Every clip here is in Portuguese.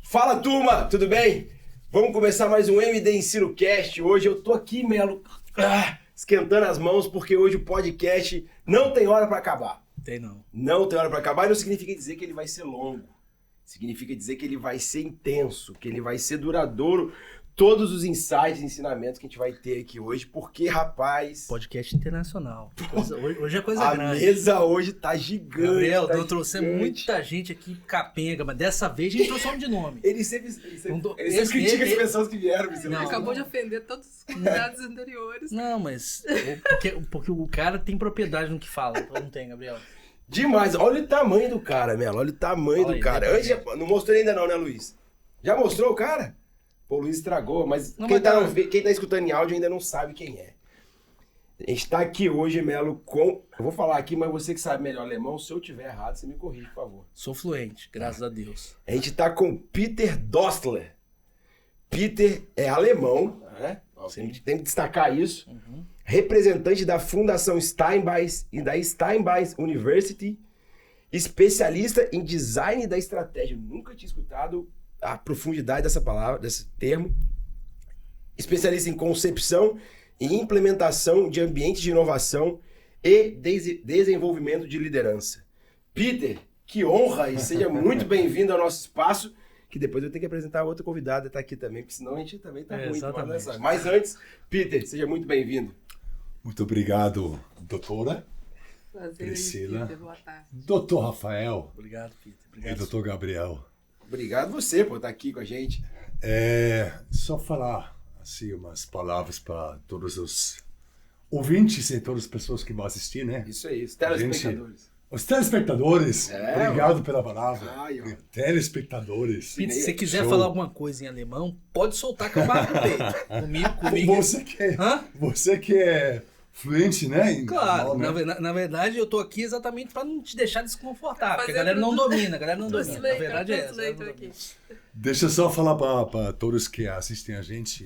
Fala, turma, tudo bem? Vamos começar mais um MD Ensino Cast. Hoje eu tô aqui, Melo, esquentando as mãos, porque hoje o podcast não tem hora para acabar. Tem não. Não tem hora para acabar e não significa dizer que ele vai ser longo. Significa dizer que ele vai ser intenso, que ele vai ser duradouro. Todos os insights e ensinamentos que a gente vai ter aqui hoje, porque, rapaz... Podcast internacional. Hoje é coisa grande. A mesa hoje tá gigante. Gabriel, tá eu trouxe muita gente aqui capenga, mas dessa vez a gente trouxe homem de nome. Ele sempre critica as pessoas que vieram. Não, acabou de ofender todos os convidados anteriores. Não, mas porque o cara tem propriedade no que fala. Não tem, Gabriel? Demais. Olha o tamanho do cara, Melo. Olha o tamanho do cara. Não mostrei ainda não, né, Luiz? Já mostrou o cara? Pô, o Luiz estragou, mas quem tá escutando em áudio ainda não sabe quem é. A gente tá aqui hoje, Melo, com... Eu vou falar aqui, mas você que sabe melhor alemão, se eu tiver errado, você me corrige, por favor. Sou fluente, graças a Deus. A gente tá com Peter Dostler. Peter é alemão, né? A gente tem que destacar isso. Uhum. Representante da Fundação Steinbeis e da Steinbeis University. Especialista em design da estratégia. Eu nunca tinha escutado a profundidade dessa palavra, desse termo. Especialista em concepção e implementação de ambientes de inovação e desenvolvimento de liderança. Peter, que honra e seja muito bem-vindo ao nosso espaço, que depois eu tenho que apresentar outra convidada, tá aqui também, porque senão a gente também tá ruim. Exatamente. Mas antes, Peter, seja muito bem-vindo. Muito obrigado, doutora. Prazer, Priscila. Peter, boa tarde. Doutor Rafael. Obrigado, Peter. E Obrigado. doutor Gabriel. Obrigado você por estar aqui com a gente. Só falar assim, umas palavras para todos os ouvintes e todas as pessoas que vão assistir, né? Isso aí, os telespectadores. Os telespectadores, obrigado pela palavra. Telespectadores. Peter, se você quiser falar alguma coisa em alemão, pode soltar que eu marco o peito. Comigo. Você que é fluente, né? Claro, alemão, né? Na verdade eu tô aqui exatamente para não te deixar desconfortável, porque a galera não domina, Na verdade é essa. Deixa eu só falar para todos que assistem a gente,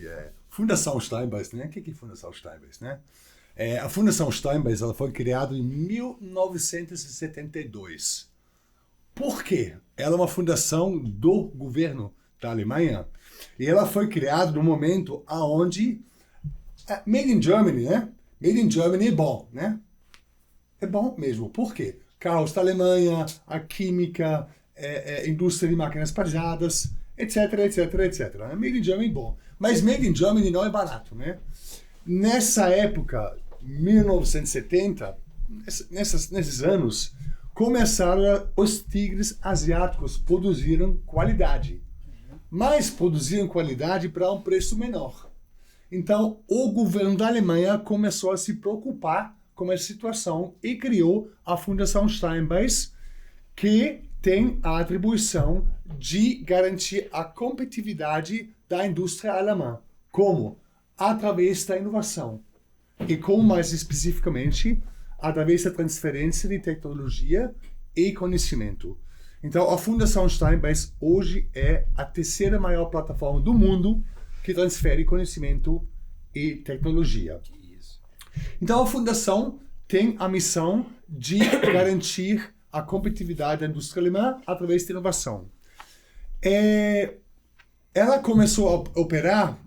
Fundação Steinbeis, né? O que é Fundação Steinbeis, né? A Fundação Steinbeis, ela foi criada em 1972. Por quê? Ela é uma fundação do governo da Alemanha e ela foi criada no momento aonde Made in Germany, né? Made in Germany é bom, né? É bom mesmo. Por quê? Carros da Alemanha, a química, indústria de máquinas pesadas, etc. Made in Germany é bom. Mas Made in Germany não é barato, né? Nessa época, 1970, nesses anos, começaram os tigres asiáticos produziram qualidade. Mas produziram qualidade para um preço menor. Então, o governo da Alemanha começou a se preocupar com essa situação e criou a Fundação Steinbeis, que tem a atribuição de garantir a competitividade da indústria alemã. Como? Através da inovação. E como mais especificamente, através da transferência de tecnologia e conhecimento. Então, a Fundação Steinbeis hoje é a terceira maior plataforma do mundo que transfere conhecimento e tecnologia. Então, a Fundação tem a missão de garantir a competitividade da indústria alemã através de inovação. Ela começou a operar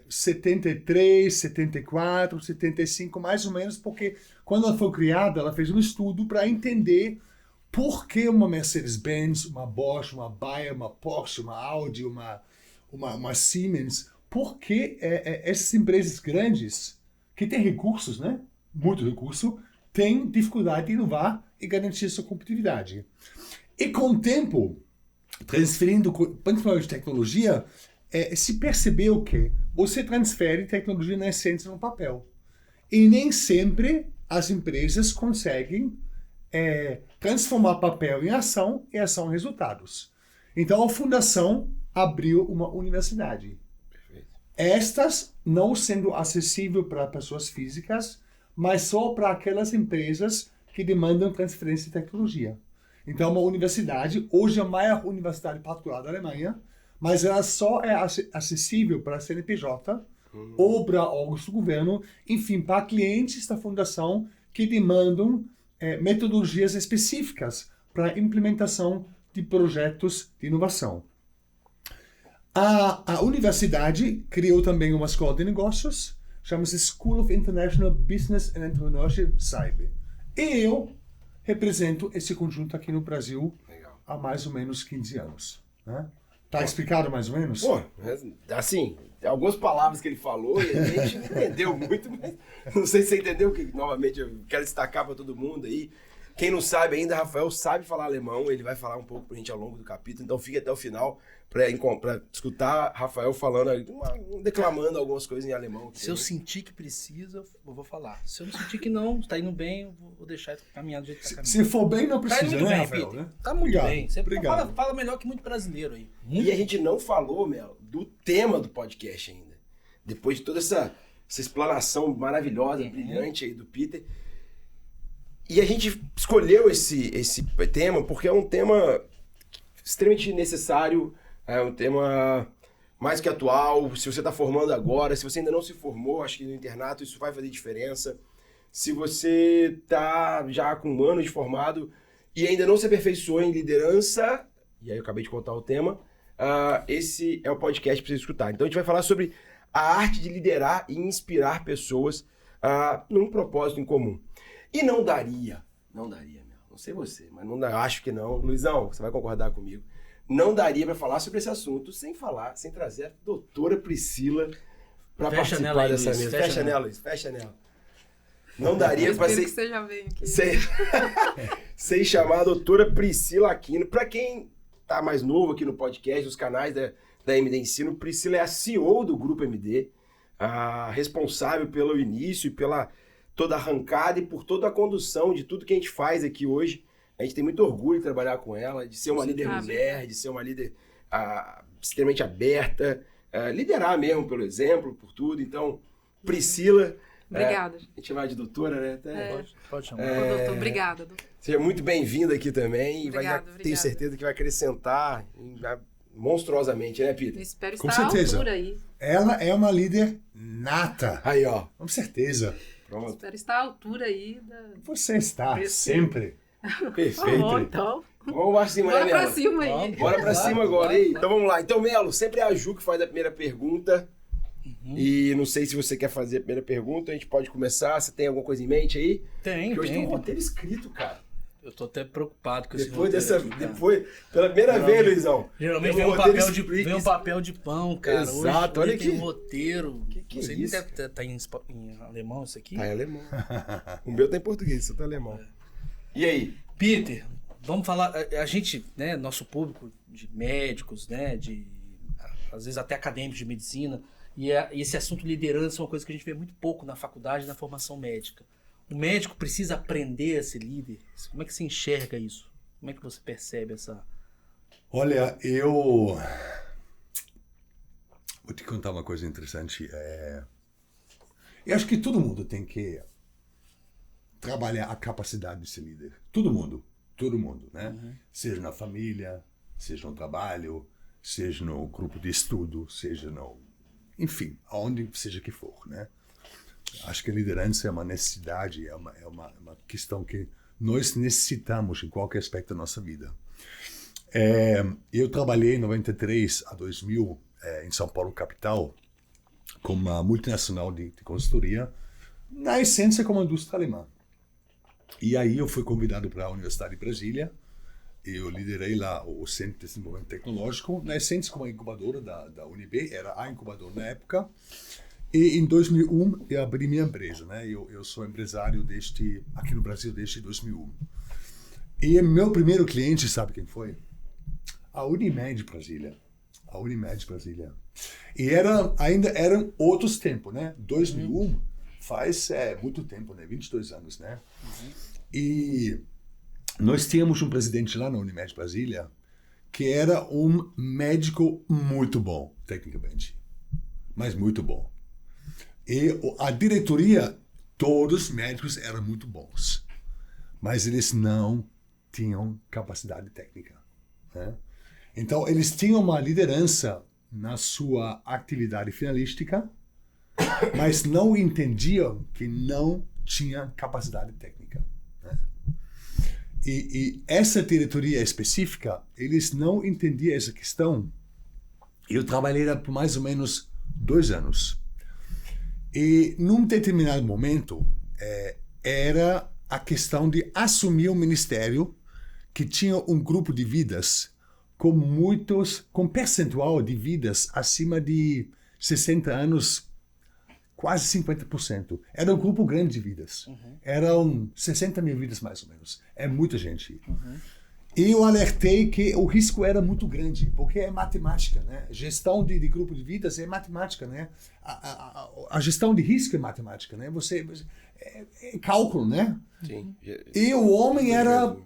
73, 74, 75, mais ou menos, porque quando ela foi criada, ela fez um estudo para entender por que uma Mercedes-Benz, uma Bosch, uma Bayer, uma Porsche, uma Audi, uma Siemens, por que essas empresas grandes, que têm recursos, né? Muito recurso, têm dificuldade de inovar e garantir sua competitividade. E com o tempo, transferindo principalmente tecnologia, se percebeu que você transfere tecnologia na essência no papel. E nem sempre as empresas conseguem transformar papel em ação e ação em resultados. Então a fundação abriu uma universidade. Perfeito. Estas não sendo acessível para pessoas físicas, mas só para aquelas empresas que demandam transferência de tecnologia. Então, uma universidade, hoje a maior universidade particular da Alemanha, mas ela só é acessível para a CNPJ ou para órgãos do governo, enfim, para clientes da fundação que demandam metodologias específicas para a implementação de projetos de inovação. A universidade criou também uma escola de negócios, chama-se School of International Business and Entrepreneurship, SAIB. E eu represento esse conjunto aqui no Brasil há mais ou menos 15 anos. Né? Tá explicado mais ou menos? Pô, assim, algumas palavras que ele falou e a gente entendeu muito, mas não sei se você entendeu, que novamente eu quero destacar para todo mundo aí. Quem não sabe ainda, Rafael sabe falar alemão, ele vai falar um pouco pra gente ao longo do capítulo, então fique até o final para escutar Rafael falando, declamando algumas coisas em alemão. Se eu sentir que precisa, eu vou falar. Se eu não sentir que não, tá indo bem, eu vou deixar caminhar do jeito que tá caminhando. Se for bem, não precisa, tá indo muito né, bem, Rafael? Peter. Né? Tá muito Obrigado. bem. Você Obrigado. fala melhor que muito brasileiro aí. E a gente não falou, Melo, do tema do podcast ainda. Depois de toda essa explanação maravilhosa, brilhante aí do Peter. E a gente escolheu esse tema porque é um tema extremamente necessário, é um tema mais que atual. Se você está formando agora, se você ainda não se formou, acho que no internato isso vai fazer diferença. Se você está já com um ano de formado e ainda não se aperfeiçoou em liderança, e aí eu acabei de contar o tema, esse é o podcast para você escutar. Então a gente vai falar sobre a arte de liderar e inspirar pessoas num propósito em comum. E não daria, meu, não sei você, mas não dá, acho que não. Luizão, você vai concordar comigo. Não daria para falar sobre esse assunto sem trazer a doutora Priscila para participar dessa mesa. Fecha nela, Luiz, fecha nela. Não daria para ser... que você já veio aqui. Sem chamar a doutora Priscila Aquino. Para quem tá mais novo aqui no podcast, nos canais da MD Ensino, Priscila é a CEO do Grupo MD, responsável pelo início e pela toda a arrancada e por toda a condução de tudo que a gente faz aqui hoje. A gente tem muito orgulho de trabalhar com ela, de ser uma líder mulher, de ser uma líder extremamente aberta, liderar mesmo pelo exemplo, por tudo. Então, Priscila... Obrigada. A gente vai de doutora, né? Pode chamar. Doutor, obrigada. Seja muito bem-vinda aqui também. Obrigada. Tenho certeza que vai acrescentar monstruosamente, né, Peter? Eu espero Com estar à certeza. altura aí. Ela é uma líder nata. Aí, ó. Com certeza. Pronto. Espero estar à altura aí da... Você está sempre. Perfeito. Bom, então. Vamos pra cima, Bora né, pra Melo? cima aí. Bora pra cima agora, hein? Então vamos lá. Então, Melo, sempre é a Ju que faz a primeira pergunta. E não sei se você quer fazer a primeira pergunta, a gente pode começar. Você tem alguma coisa em mente aí? Tem, Porque hoje tem um tem. roteiro escrito, cara. Eu tô até preocupado com esse Depois roteiro aqui, cara. pela primeira vez, Luizão. Geralmente tem vem um roteiro papel, escrito. vem um papel de pão, cara. Exato, hoje olha tem aqui. um roteiro. Que não sei é nem isso? deve estar em alemão isso aqui. Tá em alemão. O meu tá em português, você tá em alemão. E aí? Peter, vamos falar. A gente, né, nosso público de médicos, né, às vezes até acadêmicos de medicina, e esse assunto liderança é uma coisa que a gente vê muito pouco na faculdade, na formação médica. O médico precisa aprender a ser líder. Como é que você enxerga isso? Como é que você percebe essa... Olha, eu vou te contar uma coisa interessante. Eu acho que todo mundo tem que trabalhar a capacidade de ser líder. Todo mundo, né? Uhum. Seja na família, seja no trabalho, seja no grupo de estudo, seja no... Enfim, aonde seja que for, né? Acho que a liderança é uma necessidade, é uma questão que nós necessitamos em qualquer aspecto da nossa vida. Eu trabalhei em 93 a 2000 em São Paulo, capital, com uma multinacional de consultoria, na essência como uma indústria alemã. E aí eu fui convidado para a Universidade de Brasília. Eu liderei lá o Centro de Desenvolvimento Tecnológico, na essência como a incubadora da UNB, era a incubadora na época. E em 2001 eu abri minha empresa, né? Eu sou empresário aqui no Brasil desde 2001. E meu primeiro cliente, sabe quem foi? A Unimed Brasília. A Unimed Brasília. E ainda eram outros tempos, né? 2001 faz muito tempo, né? 22 anos, né? E nós tínhamos um presidente lá na Unimed Brasília que era um médico muito bom, tecnicamente. Mas muito bom. E a diretoria, todos os médicos eram muito bons. Mas eles não tinham capacidade técnica, né? Então, eles tinham uma liderança na sua atividade finalística, mas não entendiam que não tinha capacidade técnica, né? E essa diretoria específica, eles não entendiam essa questão. Eu trabalhei lá por mais ou menos 2 anos. E num determinado momento, era a questão de assumir um ministério que tinha um grupo de vidas com percentual de vidas acima de 60 anos, quase 50%. Era um grupo grande de vidas. Eram 60 mil vidas mais ou menos. É muita gente. E eu alertei que o risco era muito grande, porque é matemática, né? Gestão de grupo de vidas é matemática, né? A gestão de risco é matemática, né? É cálculo, né? Sim. E o homem era,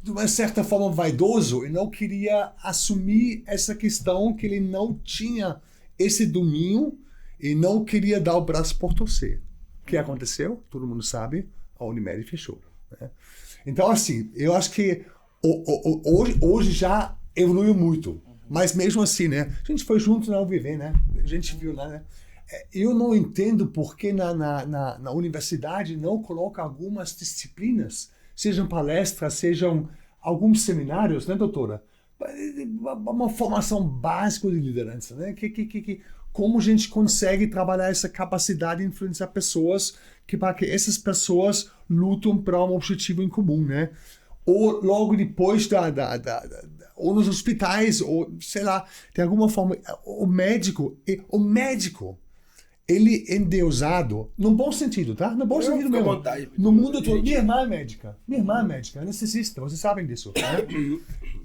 de uma certa forma, vaidoso e não queria assumir essa questão que ele não tinha esse domínio e não queria dar o braço por torcer. O que aconteceu? Todo mundo sabe, a Unimed fechou, né? Então, assim, eu acho que hoje já evoluiu muito. Mas mesmo assim, né? A gente foi junto na UVV, né? A gente viu lá, né? Eu não entendo por que na universidade não coloca algumas disciplinas, sejam palestras, sejam alguns seminários, né, doutora? Uma formação básica de liderança, né? Como a gente consegue trabalhar essa capacidade de influenciar pessoas, para que essas pessoas lutam para um objetivo em comum, né? Ou logo depois ou nos hospitais, ou sei lá, de alguma forma, o médico, ele é endeusado, no bom sentido, tá? No bom sentido mesmo. No mundo todo. Minha irmã é médica, anestesista, vocês sabem disso, né?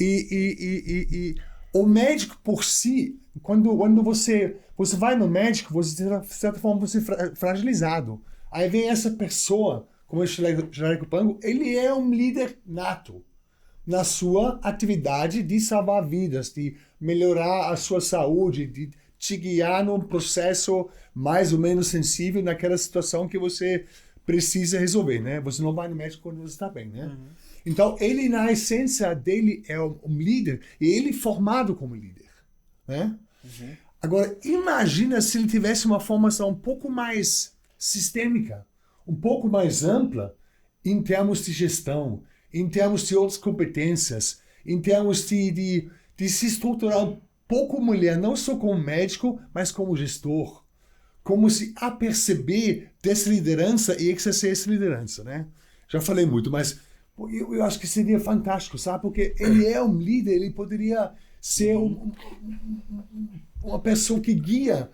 E o médico por si, quando você vai no médico, você, de certa forma, você é fragilizado. Aí vem essa pessoa, como o Jaleco Pango, ele é um líder nato na sua atividade de salvar vidas, de melhorar a sua saúde, de te guiar num processo mais ou menos sensível naquela situação que você precisa resolver, né? Você não vai no médico quando você está bem, né? Então, ele, na essência dele, é um líder, e ele formado como líder, né? Agora, imagina se ele tivesse uma formação um pouco mais sistêmica, um pouco mais ampla, em termos de gestão, em termos de outras competências, em termos de se estruturar um pouco melhor, não só como médico, mas como gestor. Como se aperceber dessa liderança e exercer essa liderança, né? Já falei muito, mas eu acho que seria fantástico, sabe? Porque ele é um líder, ele poderia ser uma pessoa que guia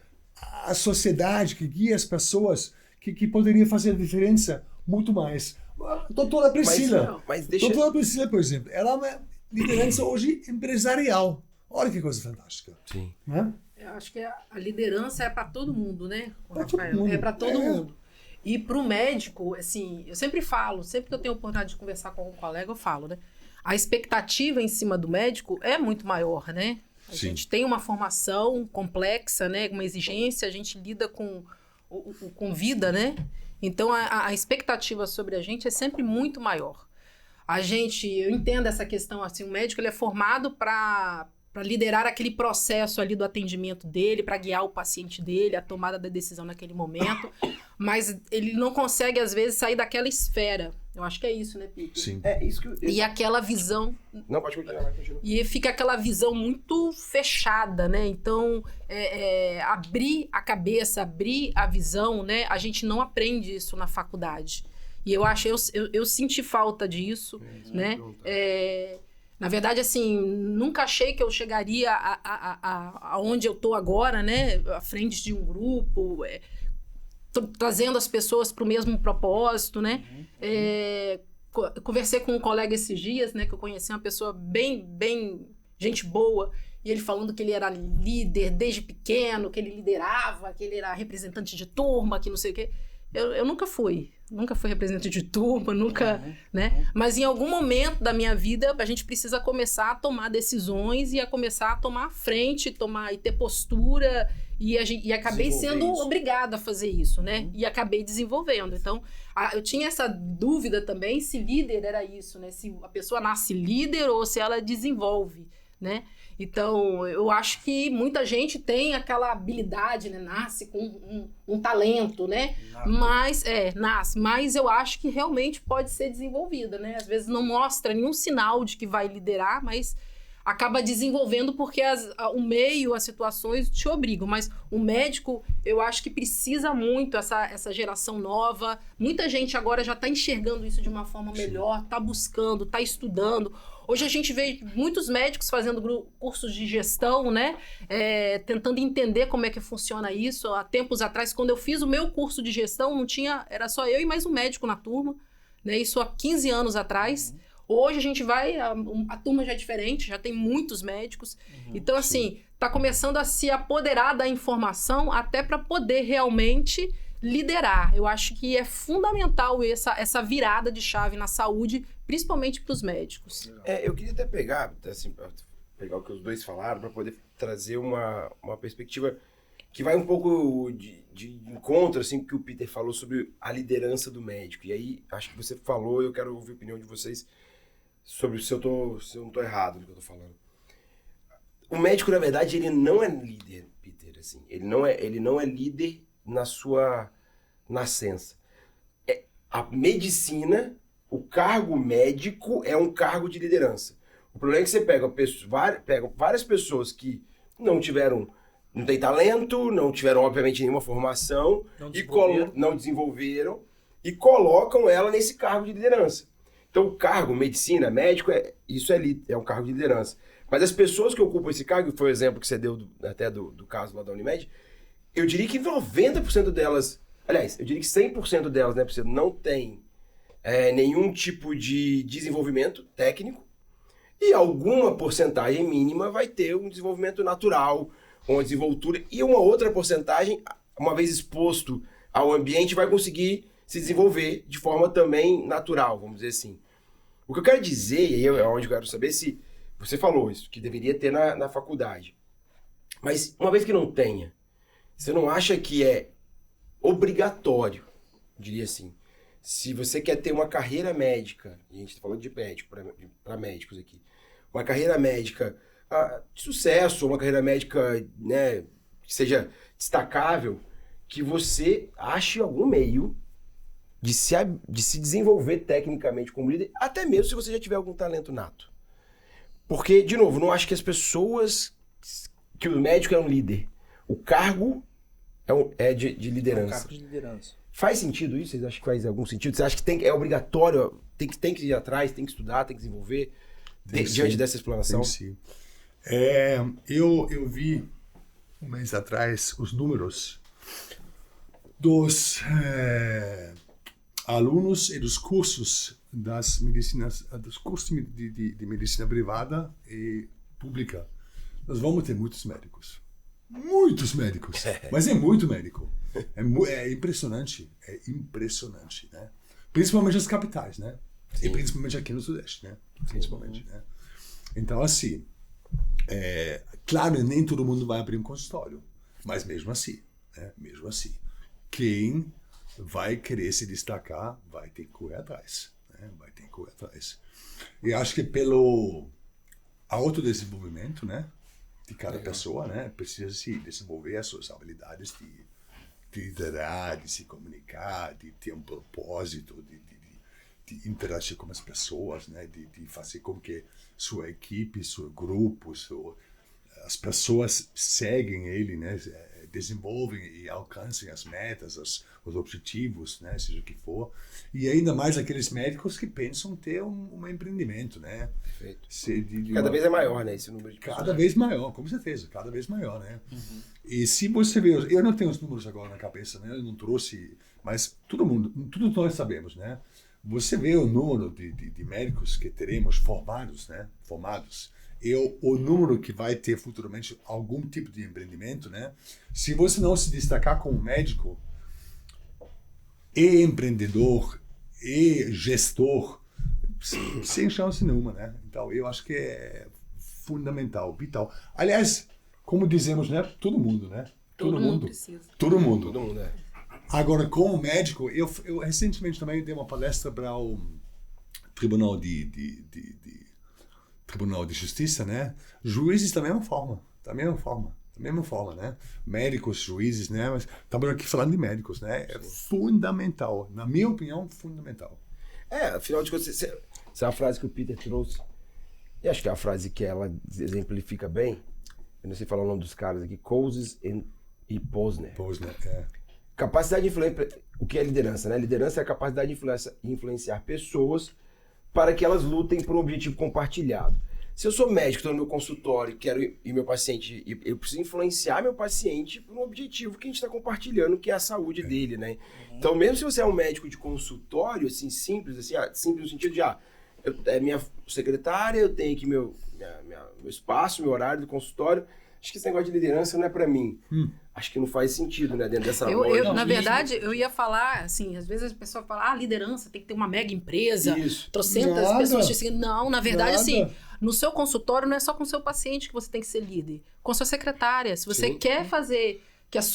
a sociedade, que guia as pessoas, que poderia fazer a diferença muito mais. Doutora Priscila. Doutora Priscila, por exemplo, ela é uma liderança hoje empresarial. Olha que coisa fantástica. Sim. Né? Eu acho que a liderança é para todo mundo, né? Pra todo mundo. É para todo mundo. E para o médico, assim, eu sempre falo, sempre que eu tenho a oportunidade de conversar com algum colega, eu falo, né? A expectativa em cima do médico é muito maior, né? A gente tem uma formação complexa, né? Uma exigência, a gente lida com vida, né? Então, a expectativa sobre a gente é sempre muito maior. Eu entendo essa questão, assim, o médico ele é formado para liderar aquele processo ali do atendimento dele, para guiar o paciente dele, a tomada da decisão naquele momento, mas ele não consegue, às vezes, sair daquela esfera. Eu acho que é isso, né, Pico? Sim. É isso que eu... E aquela visão... Não, pode continuar. E fica aquela visão muito fechada, né? Então, abrir a cabeça, abrir a visão, né? A gente não aprende isso na faculdade. E eu senti falta disso, né? Na verdade, assim, nunca achei que eu chegaria aonde eu tô agora, né? À frente de um grupo, trazendo as pessoas para o mesmo propósito, né? Conversei com um colega esses dias, né? Que eu conheci uma pessoa bem gente boa, e ele falando que ele era líder desde pequeno, que ele liderava, que ele era representante de turma, que não sei o quê. eu nunca fui representante de turma, nunca, né? Mas em algum momento da minha vida, a gente precisa começar a tomar decisões e a começar a tomar frente, e ter postura, e acabei sendo obrigada a fazer isso, né? E acabei desenvolvendo. Então, eu tinha essa dúvida também se líder era isso, né? Se a pessoa nasce líder ou se ela desenvolve, né? Então, eu acho que muita gente tem aquela habilidade, né? Nasce com um talento, né? Nasce. Mas eu acho que realmente pode ser desenvolvida, né? Às vezes não mostra nenhum sinal de que vai liderar, mas acaba desenvolvendo porque o meio, as situações te obrigam. Mas o médico, eu acho que precisa muito, essa geração nova. Muita gente agora já está enxergando isso de uma forma melhor, está buscando, está estudando. Hoje a gente vê muitos médicos fazendo cursos de gestão, né? Tentando entender como é que funciona isso. Há tempos atrás, quando eu fiz o meu curso de gestão, era só eu e mais um médico na turma, né? Isso há 15 anos atrás. Hoje a gente a turma já é diferente, já tem muitos médicos. Então, assim, está começando a se apoderar da informação até para poder realmente liderar. Eu acho que é fundamental essa virada de chave na saúde, principalmente para os médicos. Eu queria até pegar o que os dois falaram para poder trazer uma perspectiva que vai um pouco de encontro, assim, que o Peter falou sobre a liderança do médico. E aí, acho que você falou, eu quero ouvir a opinião de vocês sobre se eu não estou errado no que eu estou falando. O médico, na verdade, ele não é líder, Peter, assim. Ele não é líder na sua nascença. A medicina, o cargo médico é um cargo de liderança. O problema é que você pega várias pessoas que não têm talento, não tiveram, obviamente, nenhuma formação, não desenvolveram, e colocam ela nesse cargo de liderança. Então, o cargo, medicina, médico, é um cargo de liderança. Mas as pessoas que ocupam esse cargo, que foi o exemplo que você deu até do caso lá da Unimed, eu diria que 90% delas, aliás, eu diria que 100% delas, né, não tem nenhum tipo de desenvolvimento técnico, e alguma porcentagem mínima vai ter um desenvolvimento natural, uma desenvoltura, e uma outra porcentagem, uma vez exposto ao ambiente, vai conseguir se desenvolver de forma também natural, vamos dizer assim. O que eu quero dizer, e aí é onde eu quero saber se você falou isso, que deveria ter na faculdade. Mas uma vez que não tenha, você não acha que é obrigatório, diria assim, se você quer ter uma carreira médica, e a gente está falando de médico, para médicos aqui, uma carreira médica de sucesso, uma carreira médica, né, que seja destacável, que você ache algum meio de se desenvolver tecnicamente como líder, até mesmo se você já tiver algum talento nato. Porque, de novo, não acho que as pessoas, que o médico é um líder. O cargo é de liderança. É um cargo de liderança. Faz sentido isso? Vocês acham que faz algum sentido? Você acha que é obrigatório, tem que ir atrás, tem que estudar, tem que desenvolver, diante dessa explanação? Sim. Eu vi um mês atrás os números dos alunos e dos cursos dos cursos de medicina privada e pública. Nós vamos ter muitos médicos, mas é muito médico. É impressionante, né? Principalmente as capitais, né? Sim. E principalmente aqui no Sudeste, né? Principalmente, né? Então, assim, claro, nem todo mundo vai abrir um consultório, mas mesmo assim, quem vai querer se destacar vai ter que correr atrás, né? E acho que pelo autodesenvolvimento, né, de cada pessoa, né, precisa se desenvolver as suas habilidades de liderar, de se comunicar, de ter um propósito, de interagir com as pessoas, né, de fazer com que sua equipe, seu grupo, as pessoas seguem ele, né, desenvolvem e alcancem as metas, os objetivos, né, seja o que for. E ainda mais aqueles médicos que pensam ter um empreendimento, né? Perfeito. Cada vez é maior, né, esse número de pessoas. Cada vez maior, com certeza, cada vez maior, né? Uhum. E se você vê, eu não tenho os números agora na cabeça, né? Eu não trouxe, mas tudo nós sabemos, né? Você vê o número de médicos que teremos formados, né? E o número que vai ter futuramente algum tipo de empreendimento, né? Se você não se destacar como médico, e empreendedor, e gestor, sem chance nenhuma, né? Então, eu acho que é fundamental, vital. Aliás, como dizemos, né? Todo mundo, né? Todo mundo precisa. Todo mundo. Todo mundo, Agora, como médico, eu recentemente também dei uma palestra para o Tribunal Tribunal de Justiça, né? Juízes da mesma forma, né? Médicos, juízes, né? Mas estamos aqui falando de médicos, né? É fundamental, na minha opinião, fundamental. Afinal de contas, essa é uma frase que o Peter trouxe. E acho que é uma frase que ela exemplifica bem. Eu não sei falar o nome dos caras aqui. Coases e Posner. Posner, Capacidade de influência. O que é liderança, né? Liderança é a capacidade de influenciar pessoas para que elas lutem por um objetivo compartilhado. Se eu sou médico, estou no meu consultório e meu paciente, eu preciso influenciar meu paciente por um objetivo que a gente está compartilhando, que é a saúde dele, né? Então, mesmo se você é um médico de consultório, assim, simples, assim, simples no sentido de, é minha secretária, eu tenho aqui meu espaço, meu horário do consultório, acho que esse negócio de liderança não é para mim. Acho que não faz sentido, né, dentro dessa lógica. Na verdade, eu ia falar, assim, às vezes a pessoa fala, liderança, tem que ter uma mega empresa, trocentas pessoas te seguindo. Não, na verdade, assim, no seu consultório não é só com o seu paciente que você tem que ser líder, com a sua secretária. Se você quer fazer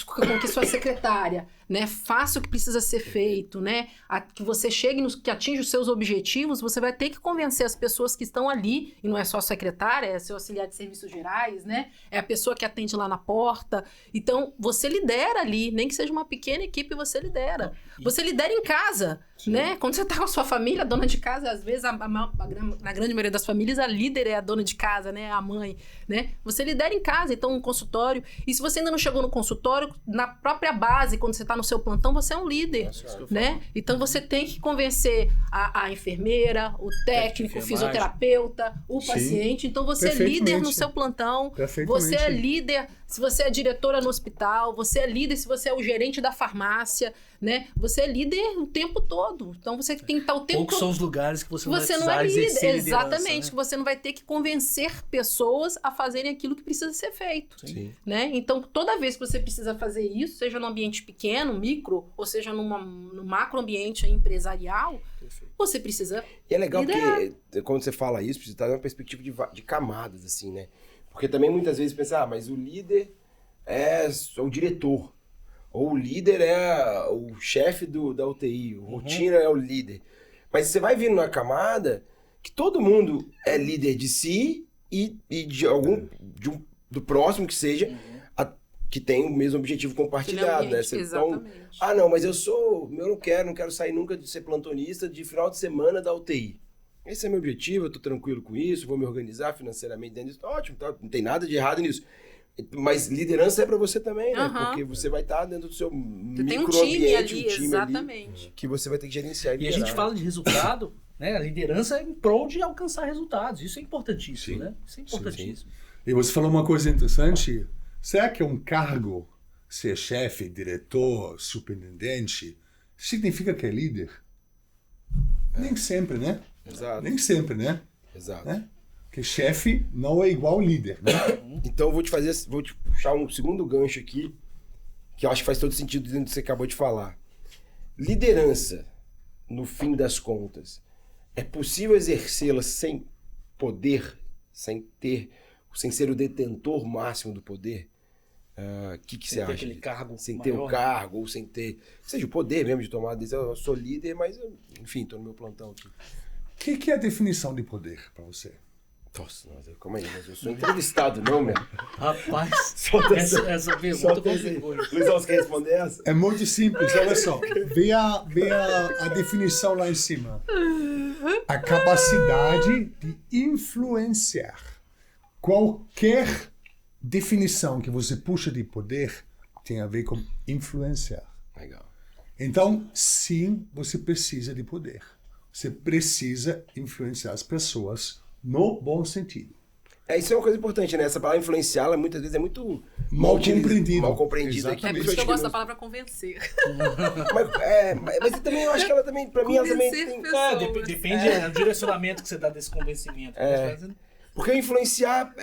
com que sua secretária, né, faça o que precisa ser feito, né, que você chegue, que atinja os seus objetivos, você vai ter que convencer as pessoas que estão ali, e não é só a secretária, é seu auxiliar de serviços gerais, né, é a pessoa que atende lá na porta. Então, você lidera ali, nem que seja uma pequena equipe, você lidera. Você lidera em casa, né, quando você está com a sua família, a dona de casa, às vezes, na grande maioria das famílias, a líder é a dona de casa, né, a mãe, né, você lidera em casa, então, um consultório, e se você ainda não chegou no consultório, na própria base, quando você está no seu plantão, você é um líder, né? Então você tem que convencer a enfermeira, o técnico, o fisioterapeuta, o paciente. Então você é líder no seu plantão, você é líder se você é diretora no hospital, você é líder se você é o gerente da farmácia, né? Você é líder o tempo todo. Então você tem que estar o tempo todo. Poucos são os lugares que você não vai não precisar é líder, exercer exatamente, liderança, né? que você não vai ter que convencer pessoas a fazerem aquilo que precisa ser feito. Sim. Né? Então, toda vez que você precisa fazer isso, seja num ambiente pequeno, micro, ou seja num macro ambiente empresarial, você precisa E é legal liderar. porque quando você fala isso, precisa dar uma perspectiva de camadas, assim, né? Porque também muitas vezes pensa, mas o líder é o diretor. Ou o líder é o chefe da UTI, o rotina é o líder. Mas você vai vindo na camada que todo mundo é líder de si e do próximo que seja, que tem o mesmo objetivo compartilhado, né? Exatamente. Então, não, mas eu não quero sair nunca de ser plantonista de final de semana da UTI. Esse é meu objetivo, eu tô tranquilo com isso, vou me organizar financeiramente dentro disso. Ótimo, tá, não tem nada de errado nisso. Mas liderança é para você também, né? Porque você vai estar dentro do seu microambiente, um time exatamente. Ali, que você vai ter que gerenciar e E a gente fala de resultado, né? A liderança é em prol de alcançar resultados. Isso é importantíssimo, né? Isso é importantíssimo. E você falou uma coisa interessante. Será que um cargo, ser chefe, diretor, superintendente, significa que é líder? Nem sempre, né? Exato. Nem sempre, né? Exato. Né? Porque chefe não é igual líder, né? Então eu vou te puxar um segundo gancho aqui, que eu acho que faz todo sentido dentro do que você acabou de falar. Liderança, no fim das contas, é possível exercê-la sem poder, sem ser o detentor máximo do poder? O que você acha? Aquele cargo sem maior. ter o cargo, ou sem ter... Seja o poder mesmo de tomar a decisão. Eu sou líder, mas, enfim, estou no meu plantão aqui. O que é a definição de poder para você? Nossa, calma aí, mas eu sou entrevistado, não, meu? Rapaz, Solta essa pergunta complicou. Luizão, você quer responder essa? É muito simples, olha só. Vê a definição lá em cima. A capacidade de influenciar. Qualquer definição que você puxa de poder tem a ver com influenciar. Legal. Então, sim, você precisa de poder. Você precisa influenciar as pessoas no bom sentido. Isso é uma coisa importante, né? Essa palavra influenciar, ela muitas vezes é muito Mal compreendida. Mal compreendida. Exatamente. É por isso que eu gosto da palavra convencer. Mas também, eu acho que ela também, pra mim, ela também tem... Depende do direcionamento que você dá desse convencimento. Porque influenciar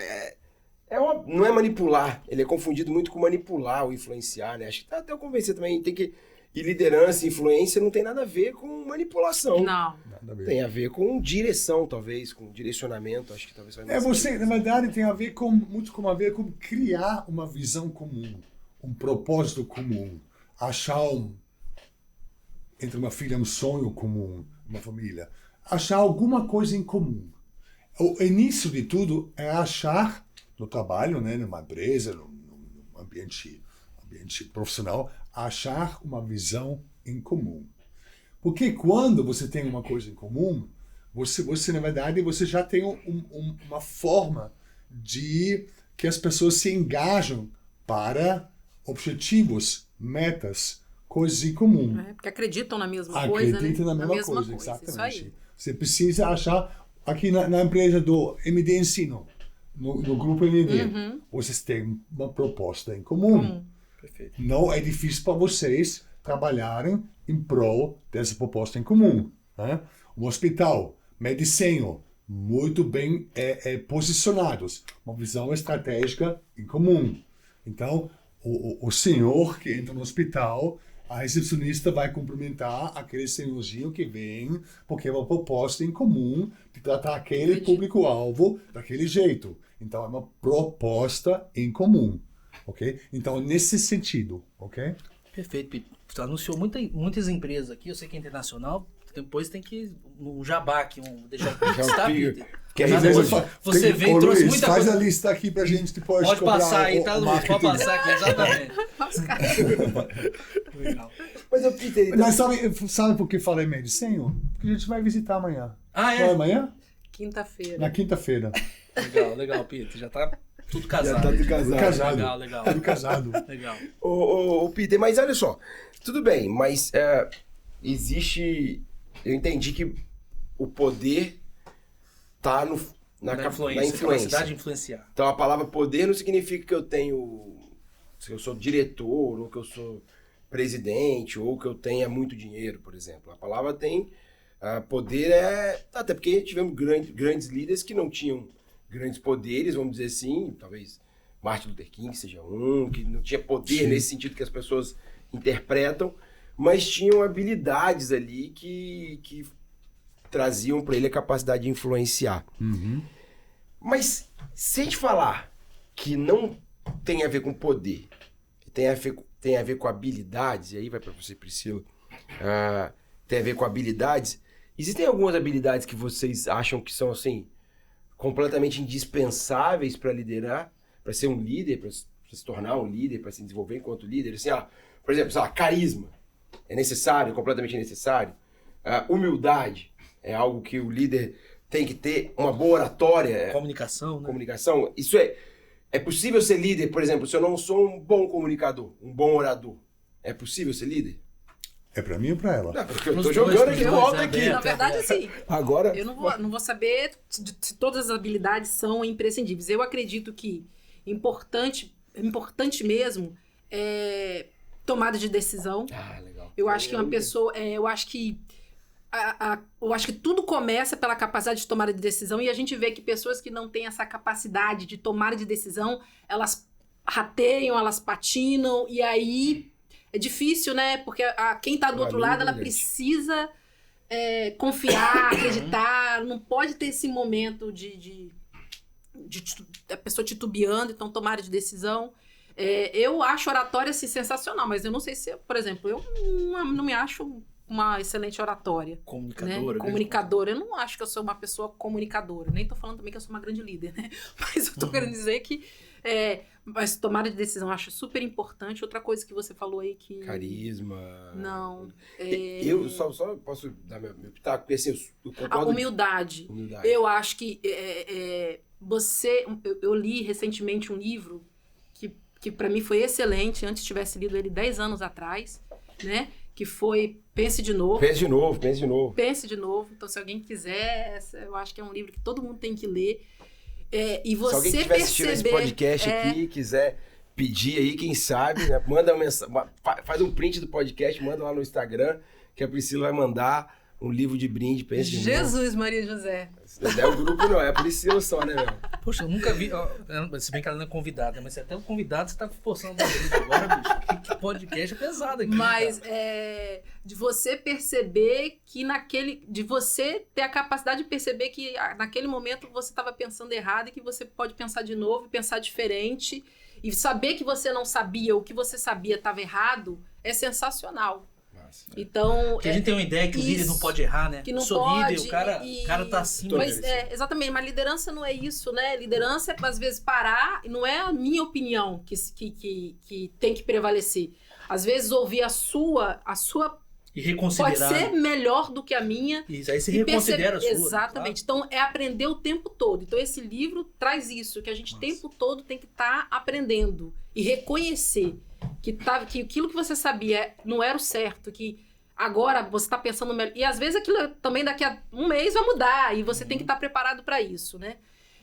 não é manipular. Ele é confundido muito com manipular ou influenciar, né? Acho que até eu convencer também tem que... E liderança e influência não tem nada a ver com manipulação. Não. Nada a ver. Tem a ver com direção, talvez, com direcionamento. Acho que talvez vai mais Você, na verdade, tem a ver muito com criar uma visão comum, um propósito comum, achar entre uma filha um sonho comum, uma família, achar alguma coisa em comum. O início de tudo é achar no trabalho, né, numa empresa, num ambiente profissional, achar uma visão em comum. Porque quando você tem uma coisa em comum, você na verdade, você já tem uma forma de que as pessoas se engajam para objetivos, metas, coisas em comum. Porque acreditam na mesma coisa, Acreditam né? na mesma coisa, exatamente. Isso aí. Você precisa achar, aqui na empresa do MD Ensino, no grupo MD, vocês têm uma proposta em comum. Perfeito. Não é difícil para vocês trabalharem em prol dessa proposta em comum. Né? Um hospital, medicina, muito bem posicionados, uma visão estratégica em comum. Então, o senhor que entra no hospital, a recepcionista vai cumprimentar aquele senhorzinho que vem, porque é uma proposta em comum de tratar aquele público-alvo daquele jeito. Então, é uma proposta em comum. Ok? Então, nesse sentido, ok? Perfeito, Pito. Você anunciou muitas empresas aqui, eu sei que é internacional, depois tem que um jabá aqui, deixar o Pix, tá, Peter? Que a Nada, empresa hoje você veio e trouxe Luiz, muita faz coisa. a lista aqui pra gente depois Pode cobrar passar aí, o tá, Luiz? marketing. Pode passar aqui, exatamente. Legal. Mas eu Peter, então... Mas sabe por que falei medicina? Porque a gente vai visitar amanhã. Ah, é? Não é amanhã? Quinta-feira. Na quinta-feira. Legal, Peter. Já tá tudo casado. Já tá tudo casado. Legal. Tudo casado. Legal. Ô, Peter, mas olha só, tudo bem, mas existe... Eu entendi que o poder tá na influência. Capacidade de influenciar. Então a palavra poder não significa que eu tenho... Se eu sou diretor, ou que eu sou presidente, ou que eu tenha muito dinheiro, por exemplo. A palavra tem... poder até porque tivemos grandes líderes que não tinham grandes poderes, vamos dizer assim, talvez Martin Luther King seja um, que não tinha poder Sim. nesse sentido que as pessoas interpretam, mas tinham habilidades ali que traziam para ele a capacidade de influenciar. Mas se a gente falar que não tem a ver com poder, tem a ver com habilidades, e aí vai para você, Priscila, tem a ver com habilidades, existem algumas habilidades que vocês acham que são assim completamente indispensáveis para liderar, para ser um líder, para se tornar um líder, para se desenvolver enquanto líder? Assim, por exemplo, carisma é necessário, completamente necessário. Humildade é algo que o líder tem que ter, uma boa oratória. Comunicação, né? Comunicação. Isso é possível ser líder, por exemplo, se eu não sou um bom comunicador, um bom orador. É possível ser líder? É pra mim ou pra ela? Não, porque eu tô Pros jogando dois, aqui pros no dois, alto aqui. aberto. Na verdade, assim, Agora... eu não vou saber se todas as habilidades são imprescindíveis. Eu acredito que importante mesmo é tomada de decisão. Legal. Eu acho que uma pessoa... eu acho que tudo começa pela capacidade de tomada de decisão, e a gente vê que pessoas que não têm essa capacidade de tomada de decisão, elas rateiam, elas patinam, e aí é difícil, né? Porque quem tá do outro lado, ela precisa confiar, acreditar, não pode ter esse momento de a pessoa titubeando, então tomada de decisão. Eu acho oratória assim, sensacional, mas eu não sei se, por exemplo, eu não me acho uma excelente oratória. Comunicadora. Né? Comunicadora. Eu não acho que eu sou uma pessoa comunicadora. Nem tô falando também que eu sou uma grande líder, né? Mas eu tô querendo dizer que mas tomada de decisão eu acho super importante. Outra coisa que você falou aí que... Carisma... Não. Eu só posso dar meu pitaco, porque assim, eu concordo... A humildade. Eu acho que eu li recentemente um livro que para mim foi excelente, antes tivesse lido ele 10 anos atrás, né? Que foi Pense de Novo. Pense de novo. Pense de Novo. Então, se alguém quiser, eu acho que é um livro que todo mundo tem que ler. E você se alguém estiver assistindo esse podcast aqui e quiser pedir aí, quem sabe, né? Manda uma mensagem, faz um print do podcast, manda lá no Instagram, que a Priscila vai mandar um livro de brinde. Pense de Novo. Jesus, Maria José. Se não é o grupo, não, é a Priscila só, né, meu? Poxa, eu nunca vi. Ó, se bem que ela não é convidada, mas até o convidado você tá forçando a gente agora, bicho. Que podcast é pesado aqui. Mas cara. de você perceber que de você ter a capacidade de perceber que naquele momento você estava pensando errado e que você pode pensar de novo, pensar diferente. E saber que você não sabia, o que você sabia estava errado, é sensacional. Então, porque a gente tem uma ideia que o líder não pode errar, né? Que não sou pode, líder, o cara tá acima. Mas, exatamente, mas liderança não é isso, né? Liderança é, às vezes, parar, e não é a minha opinião que tem que prevalecer. Às vezes, ouvir a sua e reconsiderar. Pode ser melhor do que a minha. Isso, aí você reconsidera a sua. Exatamente. Claro. Então, é aprender o tempo todo. Então, esse livro traz isso, que a gente o tempo todo tem que estar aprendendo e reconhecer que aquilo que você sabia não era o certo, que agora você está pensando melhor. E, às vezes, aquilo também daqui a um mês vai mudar e você tem que estar preparado para isso, né?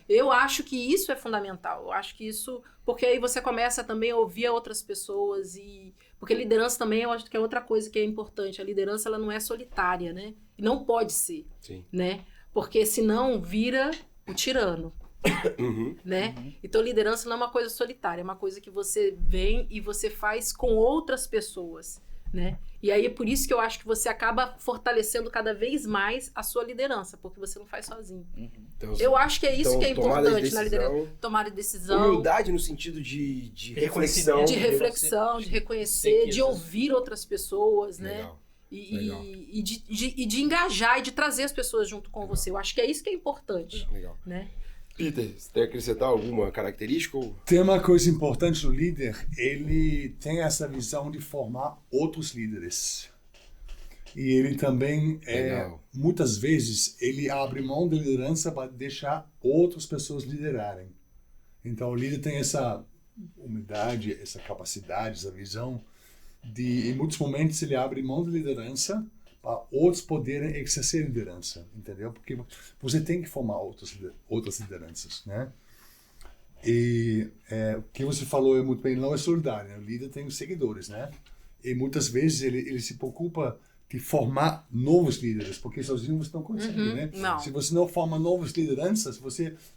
Eu acho que isso é fundamental. Eu acho que isso... Porque aí você começa também a ouvir outras pessoas e... Porque liderança também, eu acho que é outra coisa que é importante. A liderança, ela não é solitária, né? E não pode ser, Sim. Né? Porque senão vira o tirano, né? Então, liderança não é uma coisa solitária. É uma coisa que você vem e você faz com outras pessoas, né? E aí é por isso que eu acho que você acaba fortalecendo cada vez mais a sua liderança, porque você não faz sozinho. Então, eu acho que é isso que é importante na liderança. Tomar decisão. Humildade no sentido de reflexão. De reflexão, de reconhecer, de ouvir outras pessoas, né? Legal. E de engajar e de trazer as pessoas junto com você. Eu acho que é isso que é importante. Legal. Né? Peter, você tem que acrescentar alguma característica? Ou... Tem uma coisa importante do líder, ele tem essa visão de formar outros líderes. E ele também, muitas vezes, ele abre mão da liderança para deixar outras pessoas liderarem. Então o líder tem essa humildade, essa capacidade, essa visão de, em muitos momentos, ele abre mão da liderança para outros poderem exercer liderança, entendeu? Porque você tem que formar outras lideranças, né? E o que você falou é muito bem, não é solidário, né? O líder tem os seguidores, né? E muitas vezes ele se preocupa de formar novos líderes, porque sozinho você não consegue, né? Não. Se você não forma novas lideranças,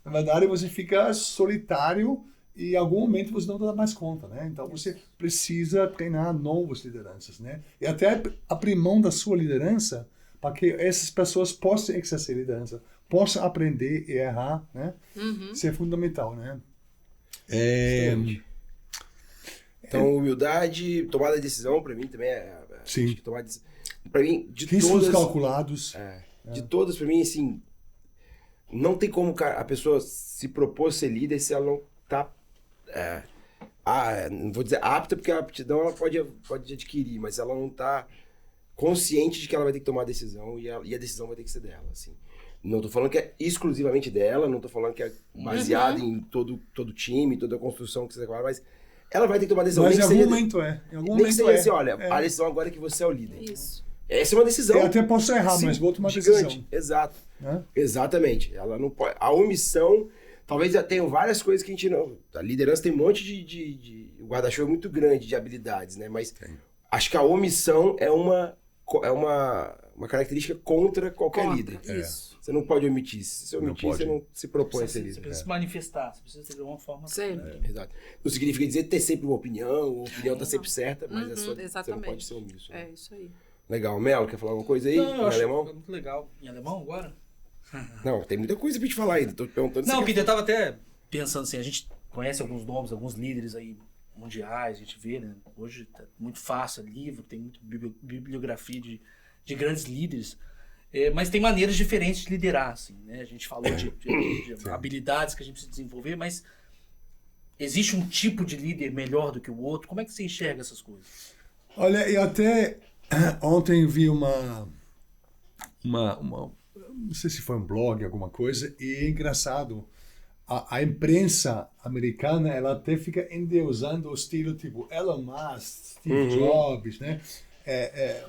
na verdade, você fica solitário e em algum momento você não dá mais conta, né? Então você precisa treinar novas lideranças, né? E até abrir mão da sua liderança para que essas pessoas possam exercer liderança, possam aprender e errar, né? Isso é fundamental, né? Então, humildade, tomada de decisão, para mim também Sim. Acho que tomar decisão. Para mim, de riscos todas... calculados. De todas, para mim, assim, não tem como a pessoa se propor ser líder se ela não tá... não vou dizer apta, porque a aptidão ela pode adquirir, mas ela não tá consciente de que ela vai ter que tomar a decisão e a decisão vai ter que ser dela, assim. Não tô falando que é exclusivamente dela, não tô falando que é baseado em todo o time, toda a construção que você vai, mas ela vai ter que tomar a decisão. Mas em algum momento nem que seja assim, olha, a decisão agora é que você é o líder. Isso. Essa é uma decisão. Eu até posso errar, mas vou tomar decisão. Exato. Exatamente. Ela não pode... A omissão... Talvez já tenham várias coisas que a gente não... A liderança tem um monte de o guarda-chuva é muito grande de habilidades, né? Mas acho que a omissão é uma característica contra qualquer líder. Isso. Você não pode omitir. Se você omitir, você não se propõe a ser líder. Você precisa se manifestar, você precisa ter de uma forma... Sempre. Exato. Não significa dizer ter sempre uma opinião, a opinião está sempre certa, mas exatamente. você não pode ser omisso. Né? É isso aí. Legal. Melo, quer falar alguma coisa aí? Não, eu acho alemão? muito legal. Em alemão agora? Não, tem muita coisa pra te falar ainda. Tô te perguntando. Não, Peter, eu tava até pensando assim, a gente conhece alguns nomes, alguns líderes aí mundiais, a gente vê, né? Hoje tá muito fácil, livro, tem muita bibliografia de grandes líderes, mas tem maneiras diferentes de liderar, assim, né? A gente falou de habilidades que a gente precisa desenvolver, mas existe um tipo de líder melhor do que o outro? Como é que você enxerga essas coisas? Olha, eu até ontem vi uma não sei se foi um blog, alguma coisa, e é engraçado, a imprensa americana, ela até fica endeusando o estilo tipo Elon Musk, Steve Jobs, né?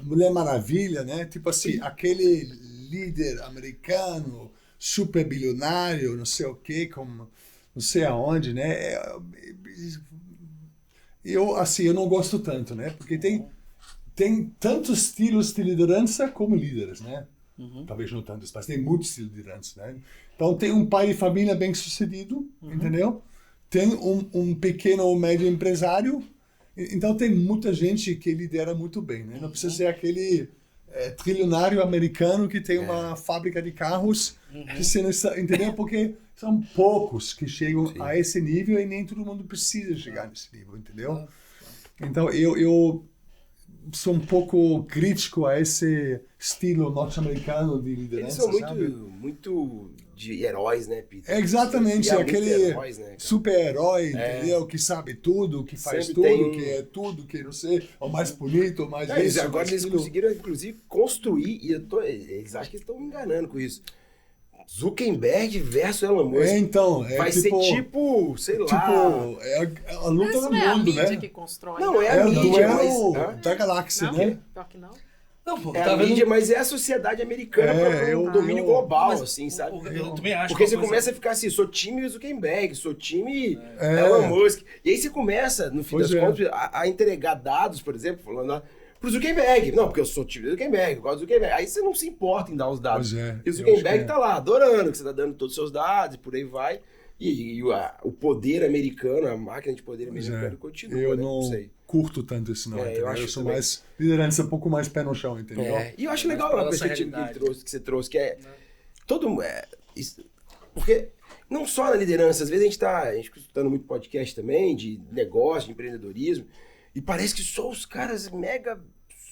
Mulher Maravilha, né? Tipo assim, aquele líder americano, super bilionário, não sei o quê, como não sei aonde, né? Eu não gosto tanto, né? Porque tem tantos estilos de liderança como líderes, né? Talvez não tantos, mas tem muitos estilos de liderança, né? Então tem um pai de família bem sucedido, entendeu? Tem um pequeno ou médio empresário, então tem muita gente que lidera muito bem, né? Não precisa ser aquele trilionário americano que tem uma fábrica de carros, que você não está, entendeu? Porque são poucos que chegam a esse nível e nem todo mundo precisa chegar nesse nível, entendeu? Então eu sou um pouco crítico a esse estilo norte-americano de liderança. Eles são sabe? muito de heróis, né, Peter? Exatamente, Muito aquele heróis, né, super-herói, entendeu? Que sabe tudo, que faz Sempre tudo, tem que é tudo, que não sei, o mais bonito, o mais Eles isso, agora mais eles aquilo. conseguiram, inclusive, construir, e eles acham que estão me enganando com isso. Zuckerberg versus Elon Musk. Então, Vai ser tipo, sei lá. Tipo, a luta Mas do não é a mundo, mídia né? que constrói. Não, é É a o mídia, duelo mas... da galáxia, Não? né? Pior que não. Não, pô, É tá a vendo? mídia, mas é a sociedade americana para o domínio global, Mas assim, sabe? eu também acho Porque que você uma coisa- começa a ficar assim, sou time Zuckerberg, sou time Elon Musk. E aí você começa, no fim Pois das é. contas, a entregar dados, por exemplo, falando pro Zuckerberg. Não, porque eu sou time Zuckerberg, eu gosto do Zuckerberg. Aí você não se importa em dar os dados. Pois é, E o eu Zuckerberg acho que tá lá, adorando que você tá dando todos os seus dados e por aí vai. E o poder americano, a máquina de poder Pois americano é. continua, Eu né? não sei. curto tanto isso, não. É, eu entendeu? acho Eu sou também. mais liderança, um pouco mais pé no chão, entendeu? E eu acho legal Mas a pra nossa perspectiva realidade. que você trouxe, que é todo porque não só na liderança, às vezes a gente fica escutando muito podcast também de negócio, de empreendedorismo, e parece que só os caras mega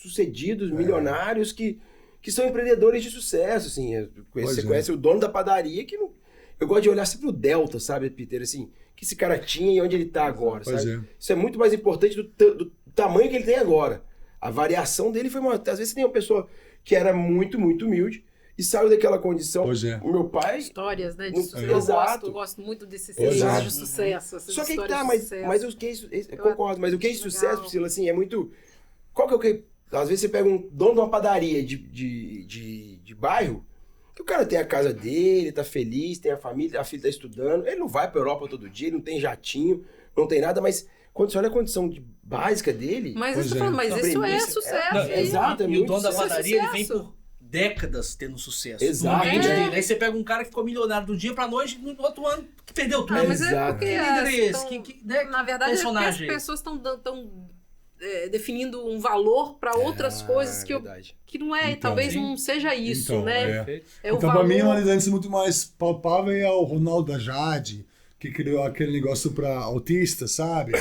sucedidos, milionários que são empreendedores de sucesso, assim. Você conhece o dono da padaria que não... Eu gosto de olhar sempre o delta, sabe, Peter, assim, que esse cara tinha e onde ele tá agora, Pois sabe? é. Isso é muito mais importante do tamanho que ele tem agora. A variação dele foi uma... Às vezes você tem uma pessoa que era muito, muito humilde e saiu daquela condição. Pois é. O meu pai... Histórias, né? De Não- sucesso. Exato. Eu gosto muito desses Pois cases é. de sucesso. Essas Só que aí histórias tá, de mas sucesso. o case... Eu concordo, mas o case de Legal. sucesso, Priscila, assim, é muito... Qual que é o que... Às vezes você pega um dono de uma padaria de bairro, que o cara tem a casa dele, tá feliz, tem a família, a filha tá estudando, ele não vai pra Europa todo dia, ele não tem jatinho, não tem nada, mas quando você olha a condição básica dele... Mas Pois isso, é. mas A isso é premissa- sucesso. Não, hein? exato, é E o muito dono da sucesso. padaria, ele vem Sucesso. por décadas tendo sucesso. Exato. No ambiente É. dele. Aí você pega um cara que ficou milionário do dia pra noite, no outro ano que perdeu tudo. Ah, mas é Exato. porque Que líder é esse? tão- Né? na verdade é porque personagem? as pessoas estão definindo um valor para outras coisas verdade. que não é, Então, talvez sim. não seja isso, Então, né? é. É o Então, valor. pra mim, uma liderança muito mais palpável é o Ronaldo da Jade, que criou aquele negócio para autistas, sabe?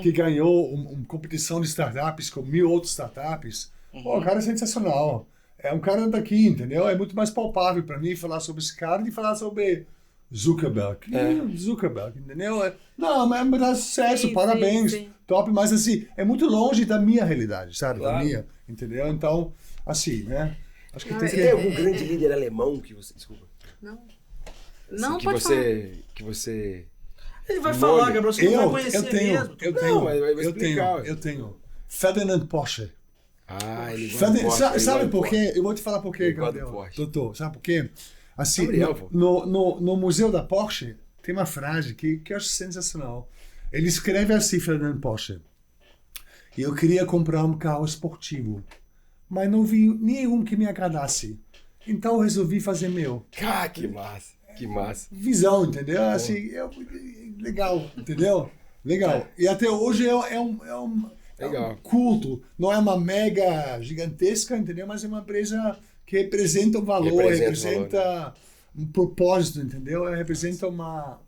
Que ganhou uma competição de startups com 1000 outras startups. Pô, o cara é sensacional. É um cara daqui, entendeu? É muito mais palpável para mim falar sobre esse cara do que falar sobre Zuckerberg. Zuckerberg, entendeu? Não, mas me dá sucesso, Sim, parabéns, sim, sim. top. Mas assim, é muito longe da minha realidade, sabe? Da Claro. minha, entendeu? Então, assim, né? Acho que Não, tem Você que... tem algum grande líder alemão que você... Desculpa. Não, Assim, não que pode você, que você... Ele vai Nome. falar, Gabriel, você não vai conhecer mesmo. Eu tenho. Ferdinand Porsche. Ah, ele gosta do Ferdinand, Porsche, ele sabe gosta do por Porsche. quê? Eu vou te falar por quê, Ele gosta do Gabriel. Porsche. Doutor, sabe por quê? Assim, Gabriel, pô. no museu da Porsche tem uma frase que eu acho sensacional. Ele escreve assim, Ferdinand Porsche. Eu queria comprar um carro esportivo, mas não vi nenhum que me agradasse. Então eu resolvi fazer meu. Ah, que massa, que massa. Visão, entendeu? Assim, legal, entendeu? Legal. E até hoje é um Legal. culto. Não é uma mega gigantesca, entendeu? Mas é uma empresa que representa um valor, representa um propósito, entendeu? Representa uma...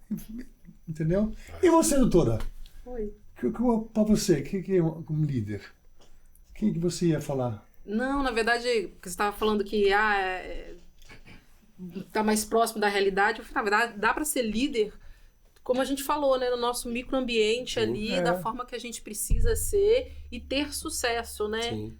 Entendeu? E você, doutora? Oi. Para você, o que é um líder? Quem que você ia falar? Não, na verdade, porque você estava falando que tá mais próximo da realidade. Eu falei, na verdade, dá para ser líder, como a gente falou, né, no nosso microambiente ali, É. da forma que a gente precisa ser e ter sucesso, né? Sim,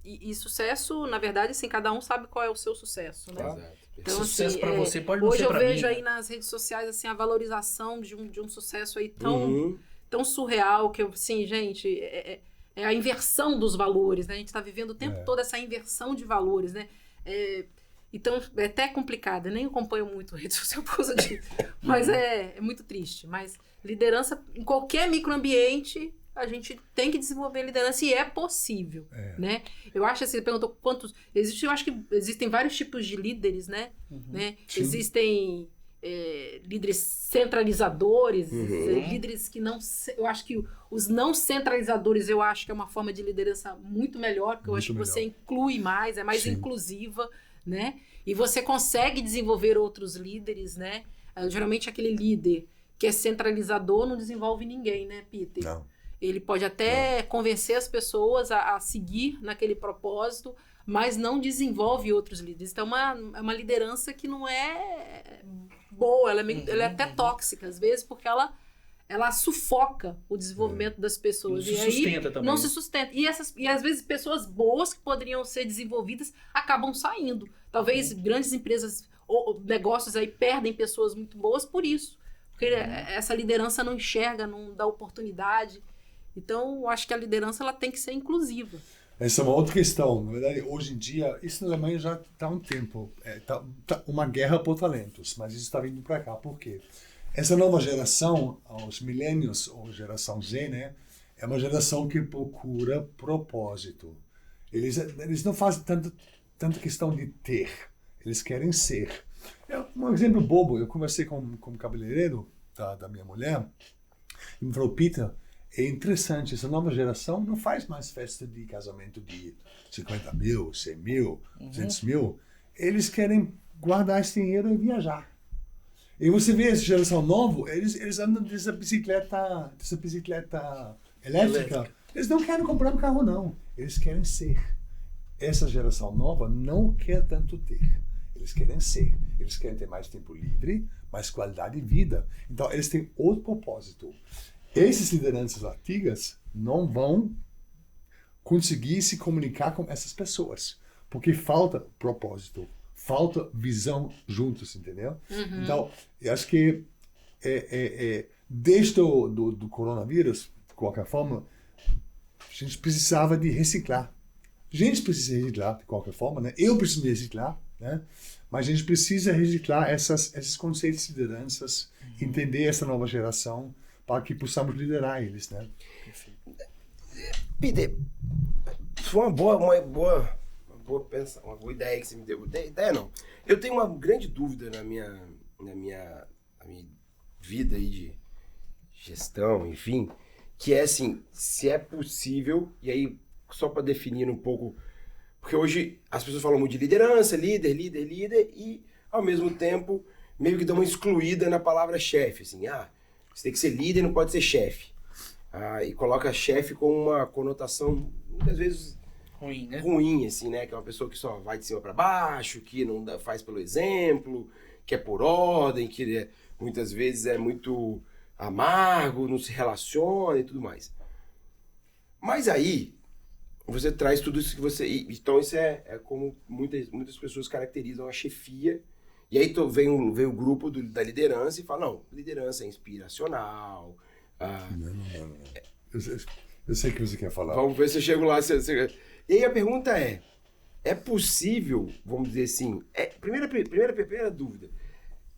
E sucesso, na verdade, assim, cada um sabe qual é o seu sucesso, né? exato. Então, Sucesso assim, pra você pode não hoje ser eu pra vejo mim, aí né? nas redes sociais assim a valorização de um sucesso aí tão Uhum. tão surreal que eu, assim, gente, é a inversão dos valores, né? A gente está vivendo o tempo todo essa inversão de valores, né? Então, é até complicado. Eu nem acompanho muito rede social por causa disso. Mas é muito triste. Mas liderança, em qualquer microambiente, a gente tem que desenvolver liderança e é possível, né? Eu acho assim, você perguntou quantos... eu acho que existem vários tipos de líderes, né? Sim. Existem líderes centralizadores, líderes que não... Eu acho que os não centralizadores, eu acho que é uma forma de liderança muito melhor, porque eu acho que você inclui mais, é mais inclusiva, né? E você consegue desenvolver outros líderes, né? Geralmente aquele líder que é centralizador não desenvolve ninguém, né, Peter? Não. Ele pode até convencer as pessoas a seguir naquele propósito, mas não desenvolve outros líderes. Então, é uma liderança que não é boa, ela é até tóxica, às vezes, porque ela sufoca o desenvolvimento das pessoas. Não se sustenta também. Não se sustenta. E às vezes pessoas boas que poderiam ser desenvolvidas acabam saindo. Talvez grandes empresas ou negócios aí perdem pessoas muito boas por isso. Porque essa liderança não enxerga, não dá oportunidade. Então, eu acho que a liderança ela tem que ser inclusiva. Essa é uma outra questão. Na verdade, hoje em dia, isso na Alemanha já está há um tempo. Tá uma guerra por talentos, mas isso está vindo para cá. Por quê? Essa nova geração, os millennials, ou geração Z, né, é uma geração que procura propósito. Eles não fazem tanta questão de ter, eles querem ser. Um exemplo bobo, eu conversei com o cabeleireiro da minha mulher, e me falou, Peter, é interessante, essa nova geração não faz mais festa de casamento de 50 mil, 100 mil, 200 mil. Eles querem guardar esse dinheiro e viajar. E você vê essa geração nova, eles andam dessa bicicleta elétrica. Eles não querem comprar um carro, não. Eles querem ser. Essa geração nova não quer tanto ter. Eles querem ser. Eles querem ter mais tempo livre, mais qualidade de vida. Então, eles têm outro propósito. Essas lideranças antigas não vão conseguir se comunicar com essas pessoas, porque falta propósito, falta visão juntos, entendeu? Então, eu acho que desde do coronavírus, de qualquer forma, a gente precisava de reciclar. A gente precisa reciclar de qualquer forma, né? Eu preciso me reciclar, né? Mas a gente precisa reciclar esses conceitos de lideranças, entender essa nova geração, para que possamos liderar eles, né? Peter, foi uma boa ideia que você me deu. Ideia não. Eu tenho uma grande dúvida na minha vida aí de gestão, enfim, que é assim, se é possível, e aí só para definir um pouco, porque hoje as pessoas falam muito de liderança, líder, e ao mesmo tempo meio que dão uma excluída na palavra chefe, assim, você tem que ser líder, não pode ser chefe. E coloca chefe com uma conotação, muitas vezes, ruim, né? Ruim, assim, né? Que é uma pessoa que só vai de cima para baixo, que não faz pelo exemplo, que é por ordem, que muitas vezes é muito amargo, não se relaciona e tudo mais. Mas aí, você traz tudo isso que você... Então, isso é como muitas pessoas caracterizam a chefia. E aí vem o grupo da liderança e fala, não, liderança é inspiracional. Não. Eu sei o que você quer falar. Vamos ver se eu chego lá. E aí a pergunta é possível, vamos dizer assim, primeira dúvida,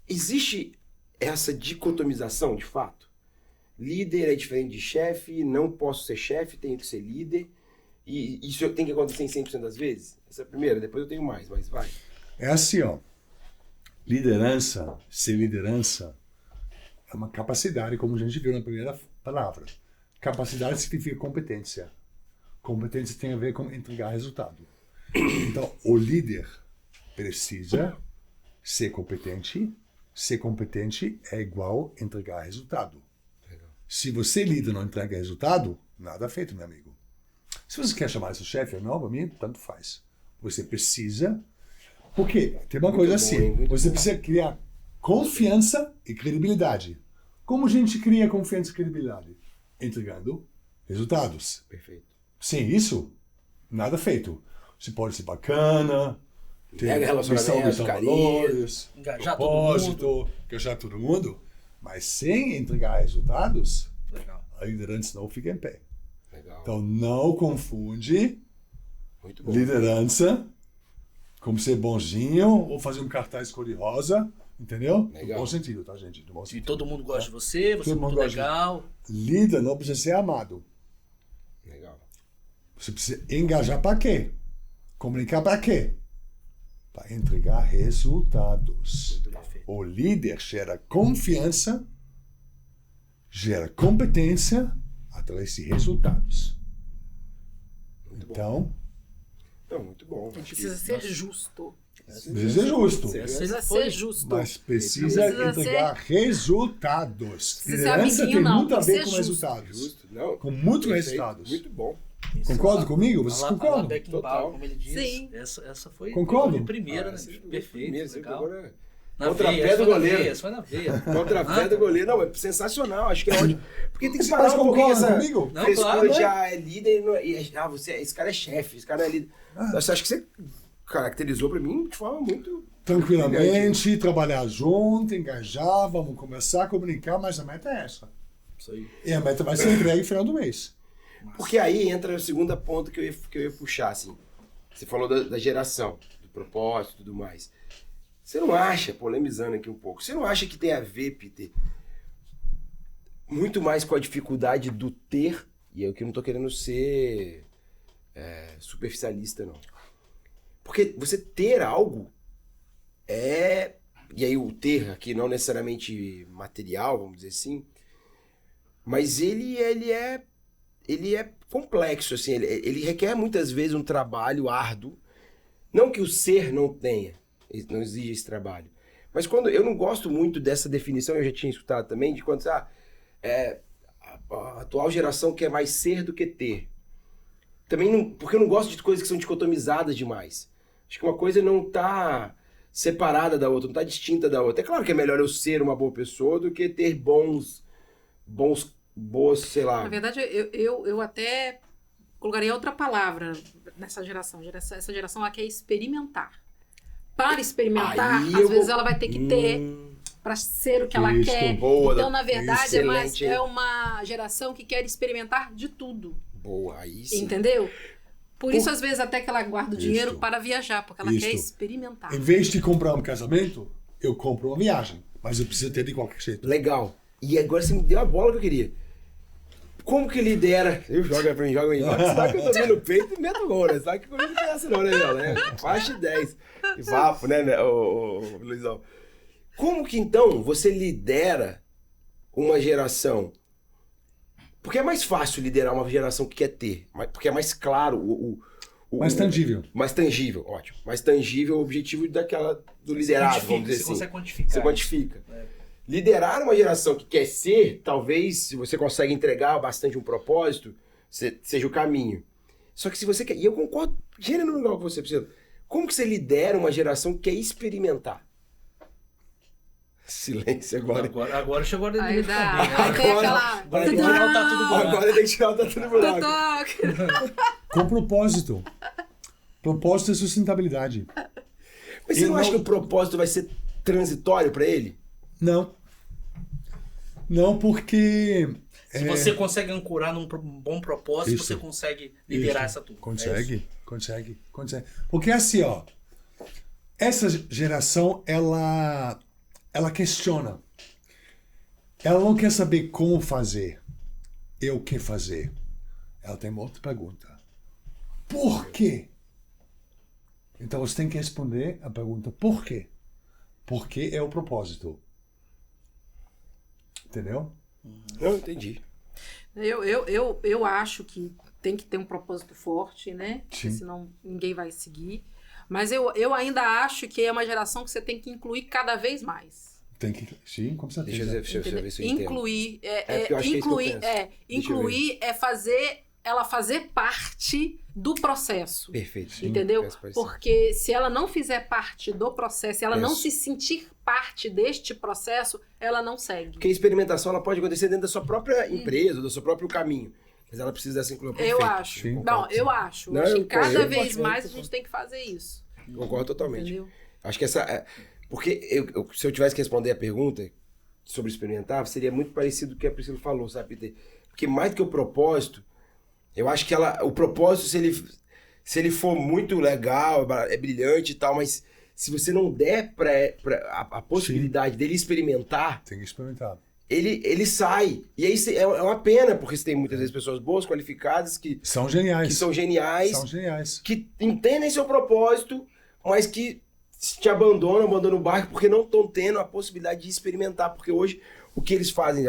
existe essa dicotomização de fato? Líder é diferente de chefe, não posso ser chefe, tenho que ser líder, e isso tem que acontecer em 100% das vezes? Essa é a primeira, depois eu tenho mais, mas vai. É assim, ó. Ser liderança é uma capacidade, como a gente viu na primeira palavra. Capacidade significa competência. Competência tem a ver com entregar resultado. Então, o líder precisa ser competente. Ser competente é igual a entregar resultado. Legal. Se você, líder, não entrega resultado, nada feito, meu amigo. Se você quer chamar seu chefe, não, para mim, tanto faz. Você precisa... Porque tem uma coisa assim, você precisa criar confiança e credibilidade. Como a gente cria confiança e credibilidade? Entregando resultados. Perfeito. Sem isso, nada feito. Você pode ser bacana, ter relacionamento, valores, engajar propósito, engajar todo mundo, mas sem entregar resultados, Legal. a liderança não fica em pé. Legal. Então não confunde Muito bom. liderança como ser bonzinho ou fazer um cartaz cor-de-rosa, entendeu? Legal. No bom sentido, tá, gente? No bom E sentido. todo mundo gosta de você é Todo mundo muito gosta de- legal. Líder não precisa ser amado. Legal. Você precisa engajar para quê? Comunicar para quê? Para entregar resultados. Muito bom. Perfeito. O líder gera confiança, gera competência, através de resultados. Então, muito bom. Precisa ser justo. precisa ser justo. Precisa ser justo. Mas precisa entregar resultados. Precisa ser Liderança amiguinho, tem não, muito a tem que ver ser com justo. resultados. Justo. Não, Com muitos perfeito, resultados. Muito bom. Concorda comigo? Vocês concordam? Beckenbauer, como ele diz. Sim. Essa foi Concordo. de primeira, né? Essa foi Perfeito, primeira, legal. agora- Na Contra veia, pé do essa foi na goleiro. veia, essa foi na veia. Contra a fé do goleiro. Não, é sensacional. Acho que é ótimo. Porque tem que parar Mas um pouquinho concorda essa comigo? Não, frescura claro, de né? é líder esse cara é chefe, esse cara é líder. Nossa, acho que você caracterizou pra mim de forma muito... Tranquilamente, trabalhar junto, engajar, vamos conversar, comunicar, mas a meta é essa. Isso aí. E a meta vai ser entregue no final do mês. Porque aí entra a segunda ponta que eu ia puxar, assim. Você falou da geração, do propósito e tudo mais. Você não acha, polemizando aqui um pouco, você não acha que tem a ver, Peter, muito mais com a dificuldade do ter, e eu que não tô querendo ser superficialista, não. Porque você ter algo e aí o ter aqui não necessariamente material, vamos dizer assim, mas ele é complexo, assim, ele requer muitas vezes um trabalho árduo, não que o ser não tenha, não exige esse trabalho, mas quando eu não gosto muito dessa definição, eu já tinha escutado também, de quando a atual geração quer mais ser do que ter. Também não, porque eu não gosto de coisas que são dicotomizadas demais. Acho que uma coisa não está separada da outra, não está distinta da outra. É claro que é melhor eu ser uma boa pessoa do que ter boas, sei lá. Na verdade, eu até colocaria outra palavra nessa geração. Essa geração ela quer experimentar. Para experimentar, Aí às vezes ela vai ter que ter para ser o que ela Isso, quer. boa, Então, na verdade, excelente, é uma geração que quer experimentar de tudo. Boa, aí sim. Entendeu? Por isso, às vezes, até que ela guarda o dinheiro Isso. para viajar, porque ela Isso. quer experimentar. Em vez de comprar um casamento, eu compro uma viagem. Mas eu preciso ter de qualquer jeito. Legal. E agora você me deu a bola que eu queria. Como que lidera? Eu jogo pra mim, joga aí. Você sabe que eu tô dando no peito e meto gol, né? Sabe que comigo não tem essa não, né? Faixa de 10. E vapo, né, ô, Luizão? Como que então você lidera uma geração? Porque é mais fácil liderar uma geração que quer ter. Porque é mais claro Mais tangível. Mais tangível, ótimo. Mais tangível o objetivo do liderado, vamos dizer Você assim. consegue quantificar. Você quantifica. Liderar uma geração que quer ser, talvez, se você consegue entregar bastante um propósito, seja o caminho. Só que se você quer... E eu concordo gênero no lugar que você precisa. Como que você lidera uma geração que quer experimentar? Silêncio agora. Agora chegou a hora de Aí dá. ficar Aí tem aquela... Agora tem que tirar o tatu do buraco. Agora tem que tirar o tatu do buraco. Com propósito. Propósito é sustentabilidade. Mas você Eu não acha não- que o propósito vai ser transitório pra ele? Não. Não, porque... Se você consegue ancorar num bom propósito, Isso. você consegue liderar Isso. essa turma. Consegue. Porque assim, ó, essa geração, ela questiona. Ela não quer saber como fazer e o que fazer. Ela tem uma outra pergunta. Por quê? Então você tem que responder a pergunta por quê? Porque é o propósito. Entendeu? Não, entendi. Eu acho que tem que ter um propósito forte, né? Porque Sim. senão ninguém vai seguir. Mas eu ainda acho que é uma geração que você tem que incluir cada vez mais. Tem que... Sim, com certeza. Deixa eu ver se eu entendo. Incluir, porque eu acho que é isso que eu penso. Deixa eu incluir é fazer ela fazer parte do processo. Perfeito. sim. Entendeu? Penso parecido. Porque se ela não fizer parte do processo, se ela não Penso. se sentir parte deste processo, ela não segue. Porque a experimentação ela pode acontecer dentro da sua própria empresa, do seu próprio caminho. Mas ela precisa dessa inclusão. Eu Perfeito. acho. Sim. Não, eu acho. Não, acho eu que cada concordo. vez Eu mais a concordo. gente tem que fazer isso. Concordo totalmente. Entendeu? Acho que porque se eu tivesse que responder a pergunta sobre experimentar, seria muito parecido com o que a Priscila falou, sabe, Peter? Porque mais do que o propósito, eu acho que o propósito, se ele for muito legal, é brilhante e tal, mas se você não der a possibilidade dele experimentar, Tem que experimentar. ele sai. E aí é uma pena, porque você tem muitas vezes pessoas boas, qualificadas, que São geniais. são geniais, São geniais. que entendem seu propósito, mas que te abandonam o barco porque não estão tendo a possibilidade de experimentar. Porque hoje, o que eles fazem,